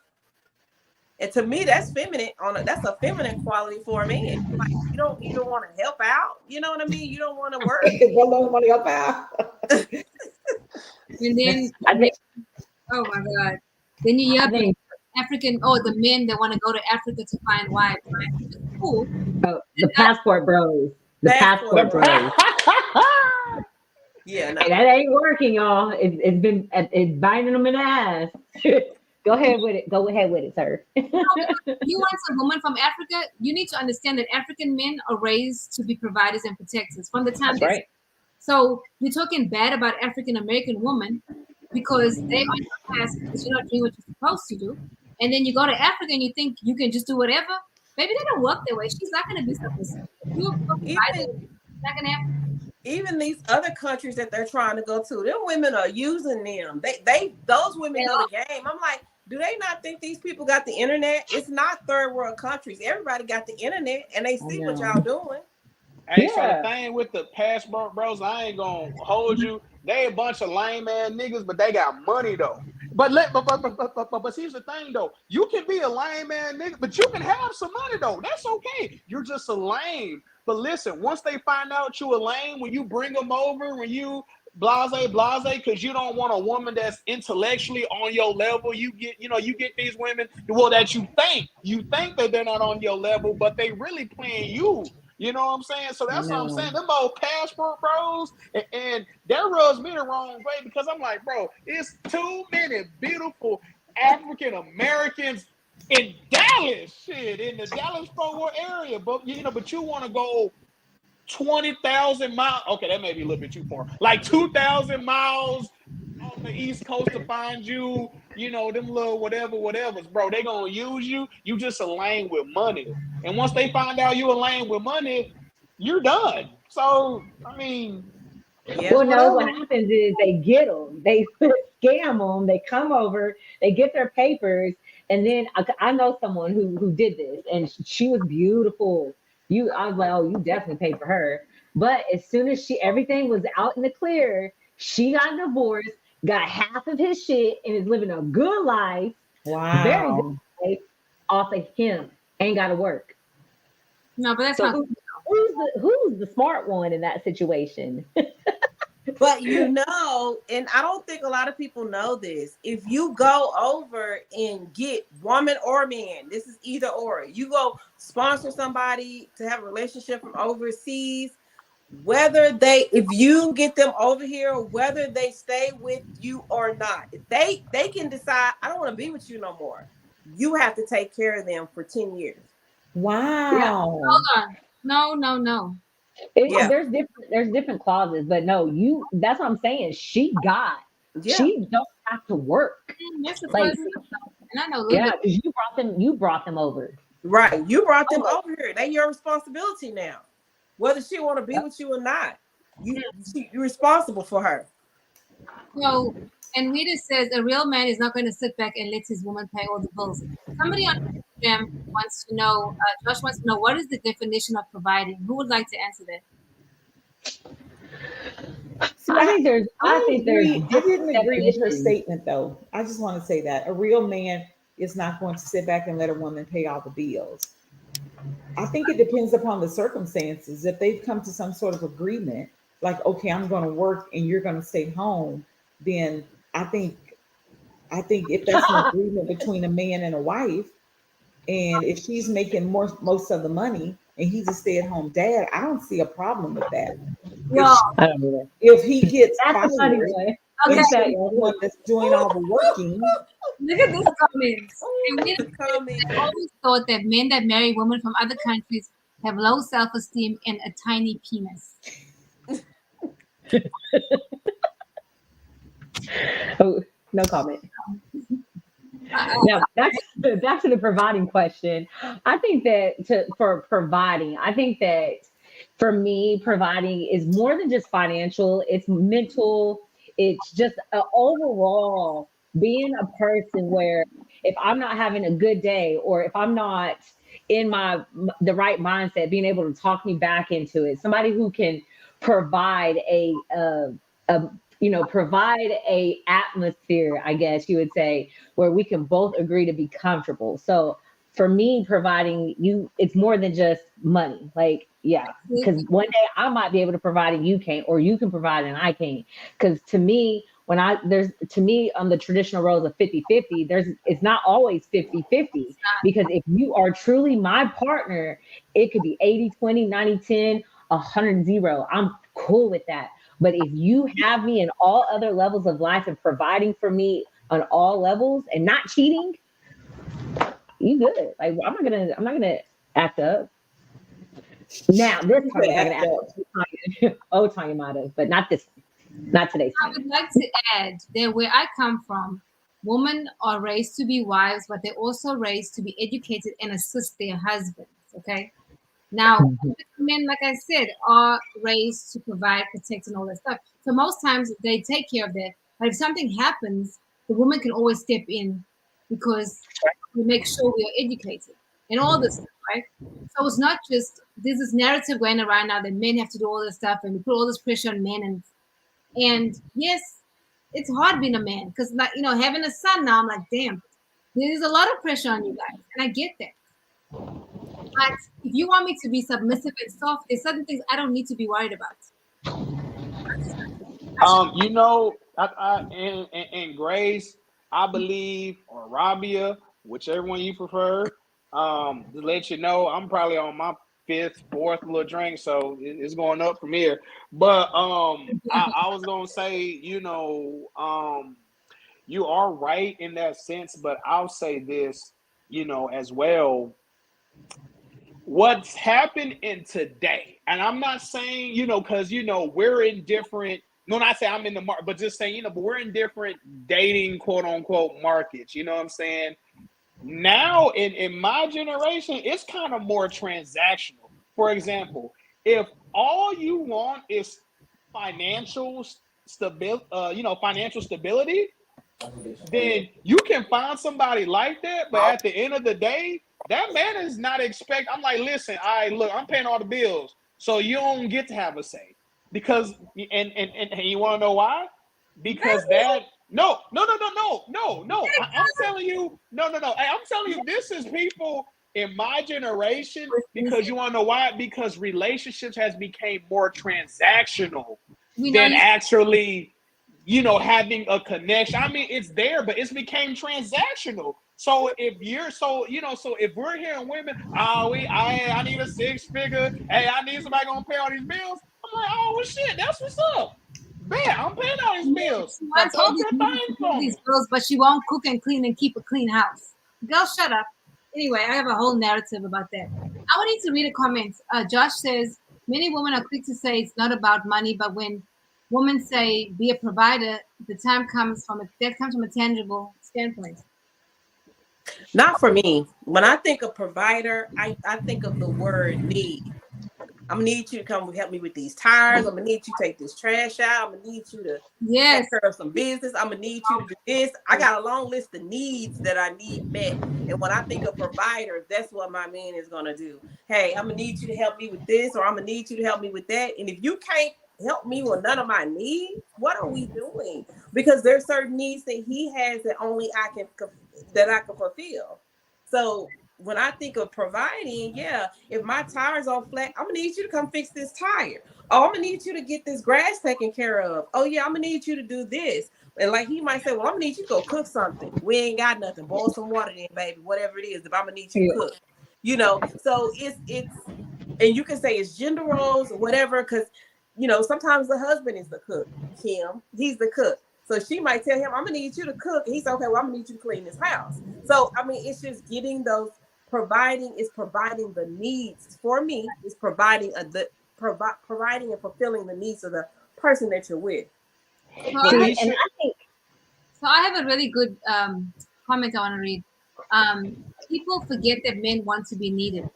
And to me, that's feminine that's a feminine quality for a man. Like you don't want to help out, you know what I mean? You don't want to work. Don't let money up out. And then, I think, oh my God, then you I have think African, the men that want to go to Africa to find wives, right? Which is cool. the passport bros. The passport bros. Yeah, no. Hey, that ain't working, y'all. It's biting them in the ass. Go ahead with it. Go ahead with it, sir. You want a woman from Africa, you need to understand that African men are raised to be providers and protectors from the time. That's right. So you're talking bad about African American women because they are your ass because you're not doing what you're supposed to do. And then you go to Africa and you think you can just do whatever. Maybe they don't work that way. She's not going to be submissive. You're not going to happen. Even these other countries that they're trying to go to, them women are using them. Those women know the game. I'm like, do they not think these people got the internet? It's not third world countries. Everybody got the internet and they see what y'all doing. Hey, so the thing with the passport bros, I ain't gonna hold you. They a bunch of lame ass niggas, but they got money though. But here's the thing though. You can be a lame ass nigga, but you can have some money though. That's okay. You're just a lame. But listen, once they find out you a lame, when you bring them over, when you blase, because you don't want a woman that's intellectually on your level, you get these women, well, that you think that they're not on your level, but they really playing you. You know what I'm saying? So that's what I'm saying. Them old passport bros, and that rubs me the wrong way because I'm like, bro, it's too many beautiful African Americans in Dallas, in the Dallas-Fort Worth area. But but you want to go 20,000 miles. Okay, that may be a little bit too far. Like 2,000 miles on the East Coast to find you. Them little whatevers, bro. They gonna use you. You just a lame with money. And once they find out you a lame with money, you're done. So, I mean, well, no, what happens is they get them, they scam them, they come over, they get their papers, and then I know someone who did this, and she was beautiful. I was like, oh, you definitely paid for her. But as soon as everything was out in the clear, she got divorced, got half of his shit, and is living a good life. Wow. Very good life off of him. Ain't got to work. No, but that's so not. Who's the smart one in that situation? But and I don't think a lot of people know this. If you go over and get woman or man, this is either or. You go sponsor somebody to have a relationship from overseas, if you get them over here, whether they stay with you or not, if they can decide, I don't want to be with you no more. You have to take care of them for 10 years. Wow. Yeah. Hold on. No. There's different clauses, but no, that's what I'm saying. She don't have to work. Like, and I know. Yeah, because you brought them over. Right. You brought them over here. They're your responsibility now. Whether she want to be with you or not, you're responsible for her. So, and Rita says a real man is not going to sit back and let his woman pay all the bills. Somebody on Instagram wants to know, Josh wants to know, what is the definition of providing? Who would like to answer that? So I didn't agree with her statement, though. I just want to say that a real man is not going to sit back and let a woman pay all the bills. I think it depends upon the circumstances. If they've come to some sort of agreement, like, okay, I'm going to work and you're going to stay home, then I think if that's an agreement between a man and a wife, and if she's making most of the money and he's a stay-at-home dad, I don't see a problem with that. Well, I don't know. If he gets fired, Okay. What's that? She's the one that's doing all the working. Look at this comment. And we The comment. always thought that men that marry women from other countries have low self-esteem and a tiny penis. Oh, no comment. Now back to the providing question. I think that for providing, I think that for me, providing is more than just financial. It's mental. It's just overall being a person where if I'm not having a good day or if I'm not in the right mindset, being able to talk me back into it. Somebody who can provide provide a atmosphere, I guess you would say, where we can both agree to be comfortable. So for me, providing you, it's more than just money. Like, yeah, because one day I might be able to provide and you can't, or you can provide and I can't. Because to me, on the traditional roles of 50-50, it's not always 50-50, because if you are truly my partner, it could be 80-20, 90-10, 100-0. I'm cool with that. But if you have me in all other levels of life and providing for me on all levels and not cheating, you good. Like, I'm not gonna act up. Now this time I'm not gonna act up. Oh, Tanya might have, but not today's I time. would like to add that where I come from, women are raised to be wives, but they're also raised to be educated and assist their husbands. Okay. Now, men, like I said, are raised to provide, protect, and all that stuff. So most times they take care of that. But if something happens, the woman can always step in because we make sure we are educated and all this stuff, right? So it's not just there's this narrative going around now that men have to do all this stuff and we put all this pressure on men and yes, it's hard being a man because like having a son now, I'm like, damn, there's a lot of pressure on you guys, and I get that. But if you want me to be submissive and soft, there's certain things I don't need to be worried about. In Grace, I believe, or Rabia, whichever one you prefer. To let you know, I'm probably on my fourth little drink, so it's going up from here. But I was gonna say, you are right in that sense, but I'll say this, as well. What's happened in today, and I'm not saying, because we're in different. No, not say I'm in the market, but just saying, but we're in different dating, quote unquote, markets. You know what I'm saying? Now, in my generation, it's kind of more transactional. For example, if all you want is financial stability, then you can find somebody like that. But at the end of the day, that man is not expect. I'm like, listen, look, I'm paying all the bills, so you don't get to have a say. Because and you want to know why? Because that no. I'm telling you, no. Hey, I'm telling you, this is people in my generation. Because you want to know why? Because relationships has become more transactional than actually, having a connection. I mean, it's there, but it's became transactional. So if if we're hearing women, I need a 6-figure. Hey, I need somebody gonna pay all these bills. I'm like, oh well, shit, that's what's up. Bet I'm paying all these bills. She wants all these bills, but she won't cook and clean and keep a clean house. Girl, shut up. Anyway, I have a whole narrative about that. I want you to read a comment. Josh says many women are quick to say it's not about money, but when women say be a provider, the time comes from a tangible standpoint. Not for me. When I think of provider, I think of the word need. I'm gonna need you to come help me with these tires. I'm gonna need you to take this trash out. I'm gonna need you to take care of some business. I'm gonna need you to do this. I got a long list of needs that I need met. And when I think of provider, that's what my man is gonna do. Hey, I'm gonna need you to help me with this, or I'm gonna need you to help me with that. And if you can't help me with none of my needs, what are we doing? Because there's certain needs that he has that only I can fulfill. So when I think of providing, yeah, if my tires are flat, I'm gonna need you to come fix this tire. Oh, I'm gonna need you to get this grass taken care of. Oh yeah, I'm gonna need you to do this. And like he might say, well, I'm gonna need you to go cook something. We ain't got nothing. Boil some water then, baby. Whatever it is, if I'm gonna need you to cook. So it's and you can say it's gender roles or whatever, because sometimes the husband is the cook. He's the cook. So she might tell him, I'm gonna need you to cook. And he's okay, well, I'm gonna need you to clean this house. So I mean, it's just getting those providing the needs for me, is providing providing and fulfilling the needs of the person that you're with. Felicia, So I have a really good comment I want to read. People forget that men want to be needed.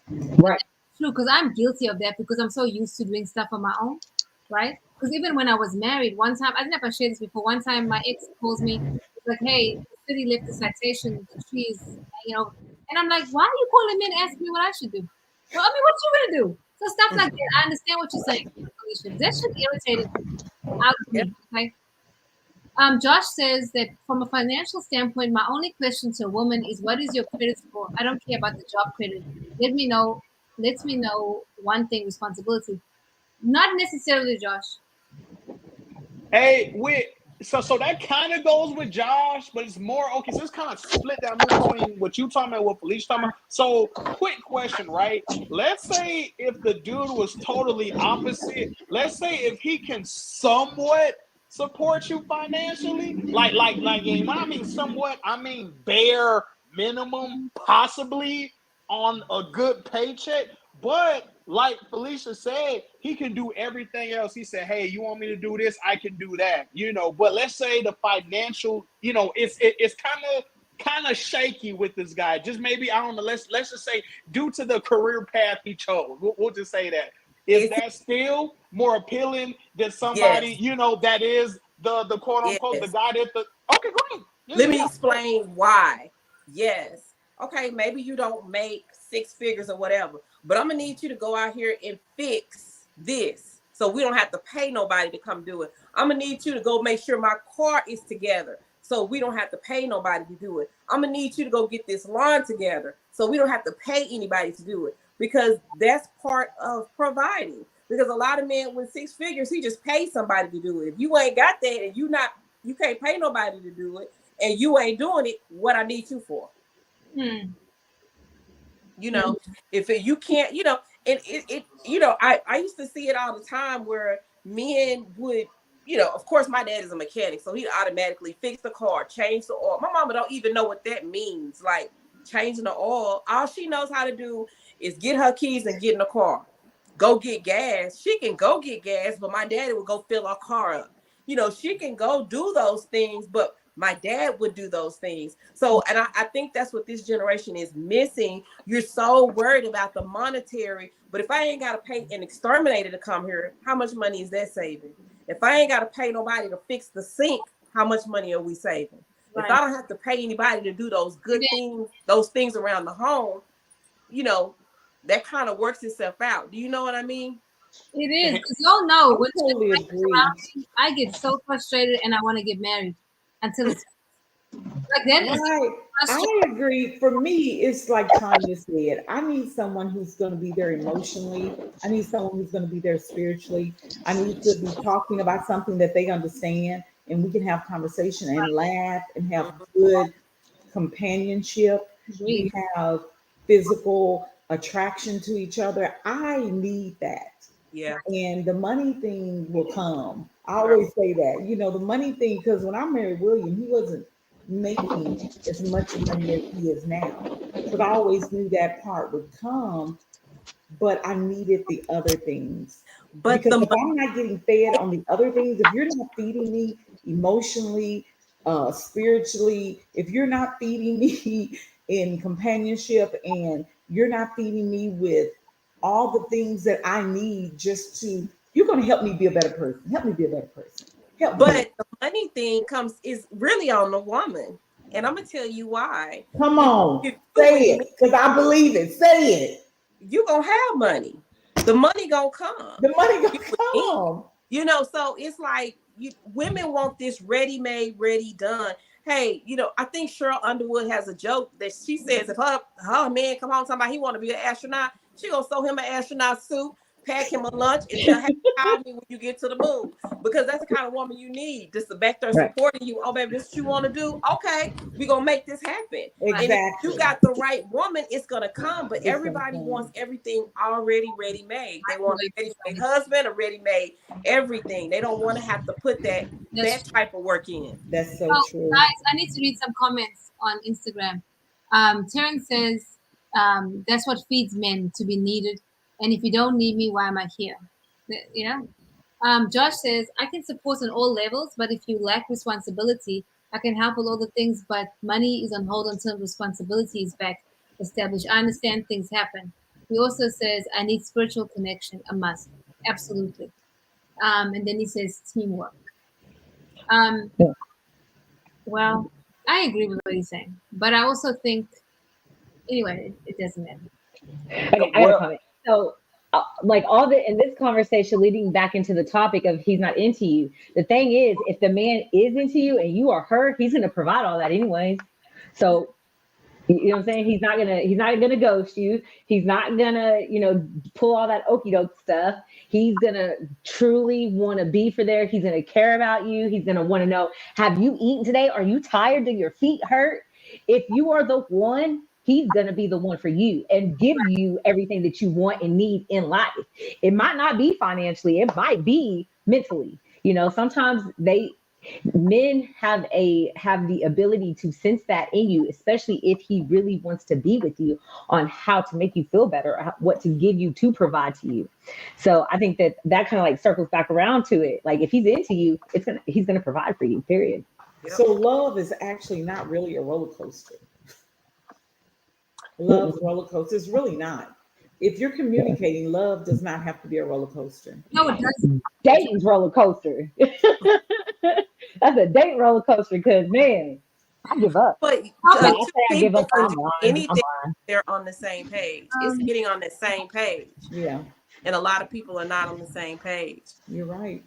Right. True, because I'm guilty of that because I'm so used to doing stuff on my own, right? Because even when I was married, one time, I don't know if I shared this before, one time my ex calls me, like, hey, the city left a citation, the trees, and I'm like, why are you calling me and asking me what I should do? Well, I mean, what you gonna do? So stuff like that. I understand what you're saying, Alicia. That should irritate out of me, okay? Josh says that from a financial standpoint, my only question to a woman is, what is your credit score? I don't care about the job credit. Let me know. Let me know one thing: responsibility. Not necessarily, Josh. hey, so that kind of goes with Josh, but it's more okay. So it's kind of split down middle between what you talking about, what Felicia talking about. So, quick question, right? Let's say if the dude was totally opposite. Let's say if he can somewhat support you financially, and when I mean somewhat, I mean bare minimum, possibly on a good paycheck, but like Felicia said, he can do everything else. He said, hey, you want me to do this? I can do that, but let's say the financial, it's kind of shaky with this guy. Just maybe, I don't know, let's just say due to the career path he chose. We'll just say that. Is that still more appealing than somebody, that is the quote unquote, the guy that okay, great. Let me explain why. Yes. Okay, maybe you don't make 6 figures or whatever, but I'm gonna need you to go out here and fix this so we don't have to pay nobody to come do it. I'm gonna need you to go make sure my car is together so we don't have to pay nobody to do it. I'm gonna need you to go get this lawn together so we don't have to pay anybody to do it, because that's part of providing. Because a lot of men with 6 figures, he just pays somebody to do it. If you ain't got that and you can't pay nobody to do it and you ain't doing it, what I need you for? If you can't, and I used to see it all the time where men would, of course my dad is a mechanic, so he'd automatically fix the car, change the oil. My mama don't even know what that means, like changing the oil. All she knows how to do is get her keys and get in the car, go get gas. She can go get gas, but my daddy would go fill our car up. She can go do those things, but my dad would do those things. So, and I think that's what this generation is missing. You're so worried about the monetary, but if I ain't got to pay an exterminator to come here, how much money is that saving? If I ain't got to pay nobody to fix the sink, how much money are we saving? Right. If I don't have to pay anybody to do those good things, those things around the home, that kind of works itself out. Do you know what I mean? It is, because y'all know when totally I get so frustrated and I want to get married until it's like that. Right. I agree. For me, it's like Tanya said, I need someone who's going to be there emotionally. I need someone who's going to be there spiritually. I need to be talking about something that they understand, and we can have conversation and laugh and have good companionship. We have physical attraction to each other. I need that. Yeah. And the money thing will come. I always say that, the money thing, because when I married William, he wasn't making as much money as he is now. But I always knew that part would come, but I needed the other things. But because if I'm not getting fed on the other things, if you're not feeding me emotionally, spiritually, if you're not feeding me in companionship, and you're not feeding me with all the things that I need you're going to help me be a better person. Help me be a better person. But the money thing is really on the woman. And I'm going to tell you why. Come on, say it, because I believe it. Say it. You're going to have money. The money going to come. The money going to come. So it's like women want this ready-made, ready done. Hey, I think Cheryl Underwood has a joke that she says if her man come home talking about he want to be an astronaut, she going to sew him an astronaut suit, pack him a lunch and tell him, call me when you get to the moon, because that's the kind of woman you need. Just back there supporting you. Oh, baby, this is what you want to do. Okay, we're gonna make this happen. Exactly. And if you got the right woman, it's gonna come. But everybody wants everything already ready-made. They want a ready-made husband, a ready-made everything. They don't want to have to put that type of work in. That's so true. Guys, I need to read some comments on Instagram. Terrence says, that's what feeds men, to be needed. And if you don't need me, why am I here? Yeah. Josh says, I can support on all levels, but if you lack responsibility, I can help with all the things, but money is on hold until responsibility is back established. I understand things happen. He also says, I need spiritual connection, a must. Absolutely. And then he says, teamwork. Well, I agree with what he's saying, but I also think, anyway, it doesn't matter. Okay, I got a comment. So, like all the in this conversation leading back into the topic of he's not into you. The thing is, if the man is into you and you are her, he's going to provide all that anyways. So, you know what I'm saying? He's not gonna ghost you. He's not gonna, pull all that okie doke stuff. He's gonna truly want to be for there. He's gonna care about you. He's gonna want to know, have you eaten today? Are you tired? Do your feet hurt? If you are the one, he's gonna be the one for you and give you everything that you want and need in life. It might not be financially, it might be mentally. Sometimes men have the ability to sense that in you, especially if he really wants to be with you, on how to make you feel better, what to give you to provide to you. So I think that kind of like circles back around to it. Like if he's into you, he's gonna provide for you, period. So love is actually not really a roller coaster. Love roller coaster is really not. If you're communicating, love does not have to be a roller coaster. No, it doesn't. Dating's roller coaster. That's a date roller coaster, because man, I give up. But I give up. Anything, they're on the same page. It's getting on the same page. Yeah. And a lot of people are not on the same page. You're right.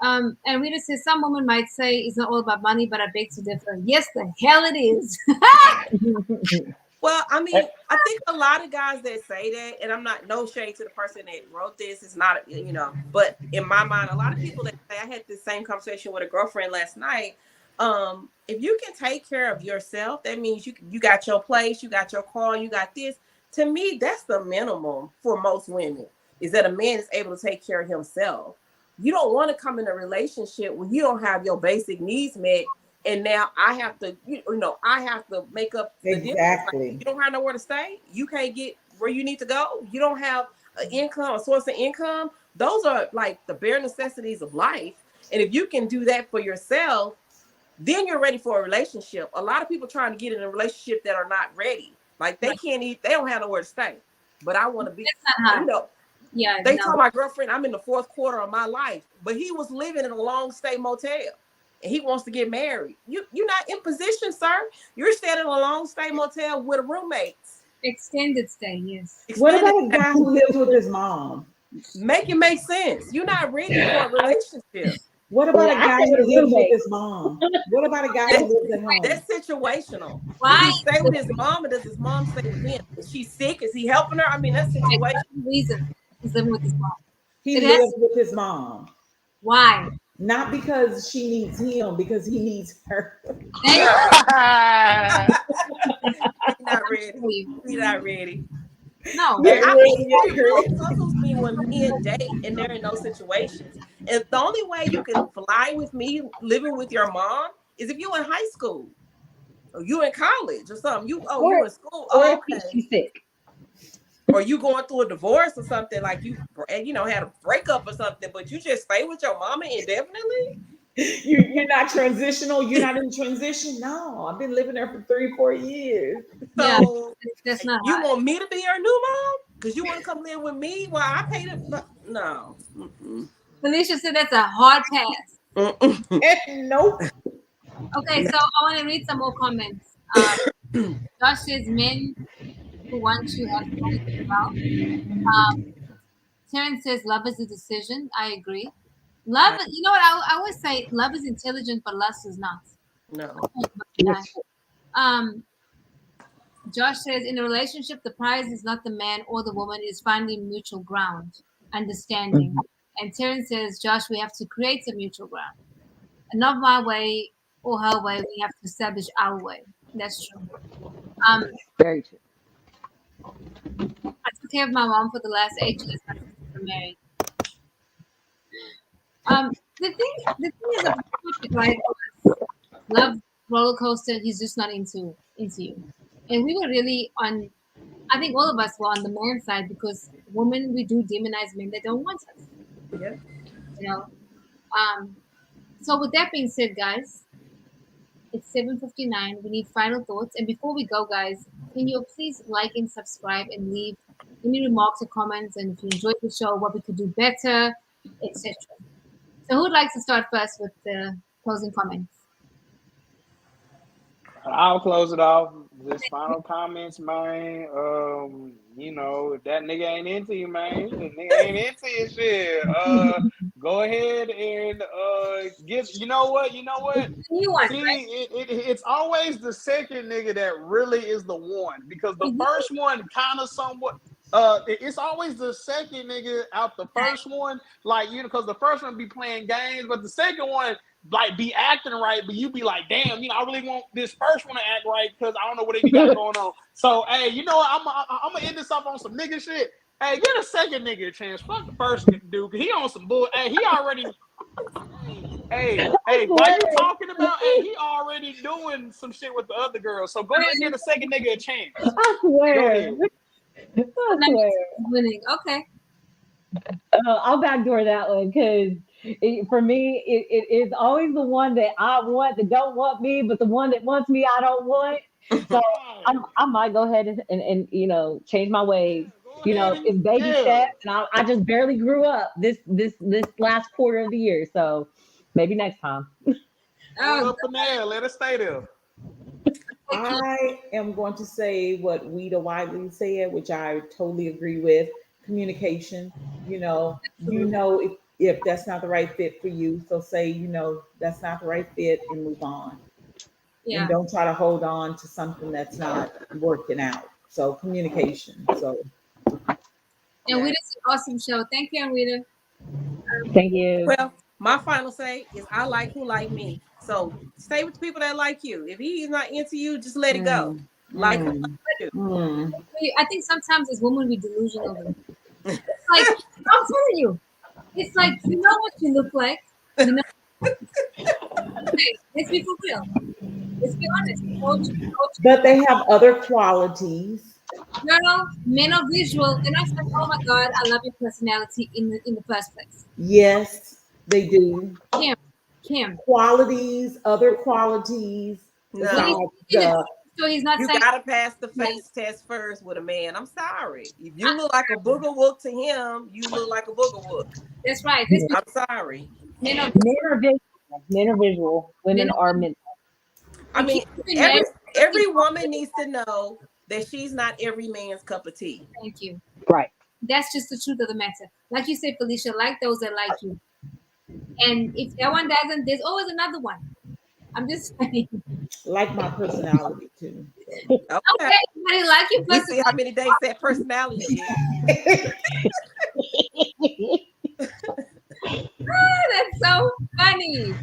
And Rita says, some women might say it's not all about money, but I beg to differ. Yes, the hell it is. Well, I mean, I think a lot of guys that say that, and I'm not, no shade to the person that wrote this, it's not, but in my mind, a lot of people that say, I had this same conversation with a girlfriend last night. If you can take care of yourself, that means you got your place, you got your car, you got this. To me, that's the minimum for most women, is that a man is able to take care of himself. You don't want to come in a relationship where you don't have your basic needs met. And now I have to, I have to make up the difference. Like, you don't have nowhere to stay. You can't get where you need to go. You don't have an income, a source of income. Those are like the bare necessities of life. And if you can do that for yourself, then you're ready for a relationship. A lot of people trying to get in a relationship that are not ready. Like they can't eat, they don't have nowhere to stay. But I want to be, they told my girlfriend, I'm in the fourth quarter of my life, but he was living in a long stay motel. And he wants to get married. You're not in position, sir. You're staying in a long stay motel with roommates. Extended stay, yes. What about a guy who lives with his mom? Make it make sense. You're not ready for a relationship. What about a guy who lives with his mom? What about a guy who lives at home? That's situational. Why? Does he stay with his mom, or does his mom stay with him? Is she sick? Is he helping her? I mean, that's situational. Reason he's living with his mom. He lives with his mom. Why? Not because she needs him, because he needs her. We're not ready. We're not ready. No. It puzzles me when men date and they're in those situations. And the only way you can fly with me living with your mom is if you're in high school or you in college or something. You're in school. Or if she's sick. Or you going through a divorce or something, like you had a breakup or something, but you just stay with your mama indefinitely? You're not transitional? You're not in transition? No, I've been living there for 3-4 years. So that's not you want me to be your new mom? Because you want to come live with me while I pay the... No. Felicia said that's a hard pass. Nope. Okay, so I want to read some more comments. Josh says men who want you have to think about. Terrence says love is a decision. I agree. Love, you know what? I always say love is intelligent, but lust is not. No. Josh says in a relationship, the prize is not the man or the woman, it's finding mutual ground. understanding. And Terrence says, Josh, we have to create a mutual ground. Not my way or her way. We have to establish our way. That's true. Very true. I took care of my mom for the last 8 years. My sisters were married. The thing is about the topic, right? Was love roller coaster. He's just not into you. And we were really on. I think all of us were on the man side because women we do demonize men that don't want us. Yeah. You know. So with that being said, guys, it's 7:59. We need final thoughts. And before we go, guys, can you please like and subscribe and leave any remarks or comments? And if you enjoyed the show, what we could do better, etc. So who would like to start first with the closing comments? I'll close it off. Just final comments, man. If that nigga ain't into you, man. The nigga ain't into your shit. Go ahead and get. You know what? You want, See, right? it's always the second nigga that really is the one because the first one kind of somewhat. It's always the second nigga out the first one, like because the first one be playing games, but the second one like be acting right, but you be like, damn, I really want this first one to act right because I don't know what they got going on. So, hey, you know what? I'm gonna end this up on some nigga shit. Hey, get a second nigga a chance. Fuck the first dude, cause he on some bull. Hey, he already. Hey, while you talking about, he already doing some shit with the other girl. So go ahead and get a second nigga a chance. I swear. I swear. Winning. Okay. I'll backdoor that one because for me, it is always the one that I want that don't want me, but the one that wants me, I don't want. So I might go ahead and change my ways. It's baby steps, and I just barely grew up this last quarter of the year. So maybe next time. Up in there, let us stay there. I am going to say what Weeda Widely said, which I totally agree with. Communication. If that's not the right fit for you, so say that's not the right fit and move on. Yeah. And don't try to hold on to something that's not working out. So communication. So. And we did an awesome show. Thank you, Anwita. Thank you. Well, my final say is I like who like me. So stay with the people that like you. If he's not into you, just let it go. Like who like you. I think sometimes as women we delusional. It's like I'm telling you, it's like you know what you look like. Okay, let's be for real. Let's be honest. But they have other qualities. No, men are visual. They're not like, oh my God, I love your personality in the first place. Yes, they do. Kim. Qualities, other qualities. No. So he's not you saying gotta pass the face test first with a man. I'm sorry. If you look like a booger wook to him, you look like a booger wook. That's right. I'm sorry. Men are visual. Men are visual. Women are mental. I mean, every woman needs to know that she's not every man's cup of tea. Thank you. Right. That's just the truth of the matter. Like you said, Felicia, like those that like you. And if that one doesn't, there's always another one. I'm just saying. Like my personality too. Okay. Everybody like your personality. We see how many days that personality is. That's so funny.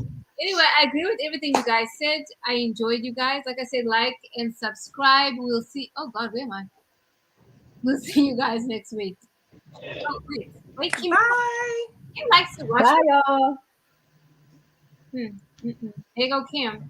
Anyway, I agree with everything you guys said. I enjoyed you guys. Like I said, like and subscribe. We'll see. Oh God, where am I? We'll see you guys next week. Oh, wait, Kim. Bye. Kim likes to watch. Bye, y'all. Here you go, Kim.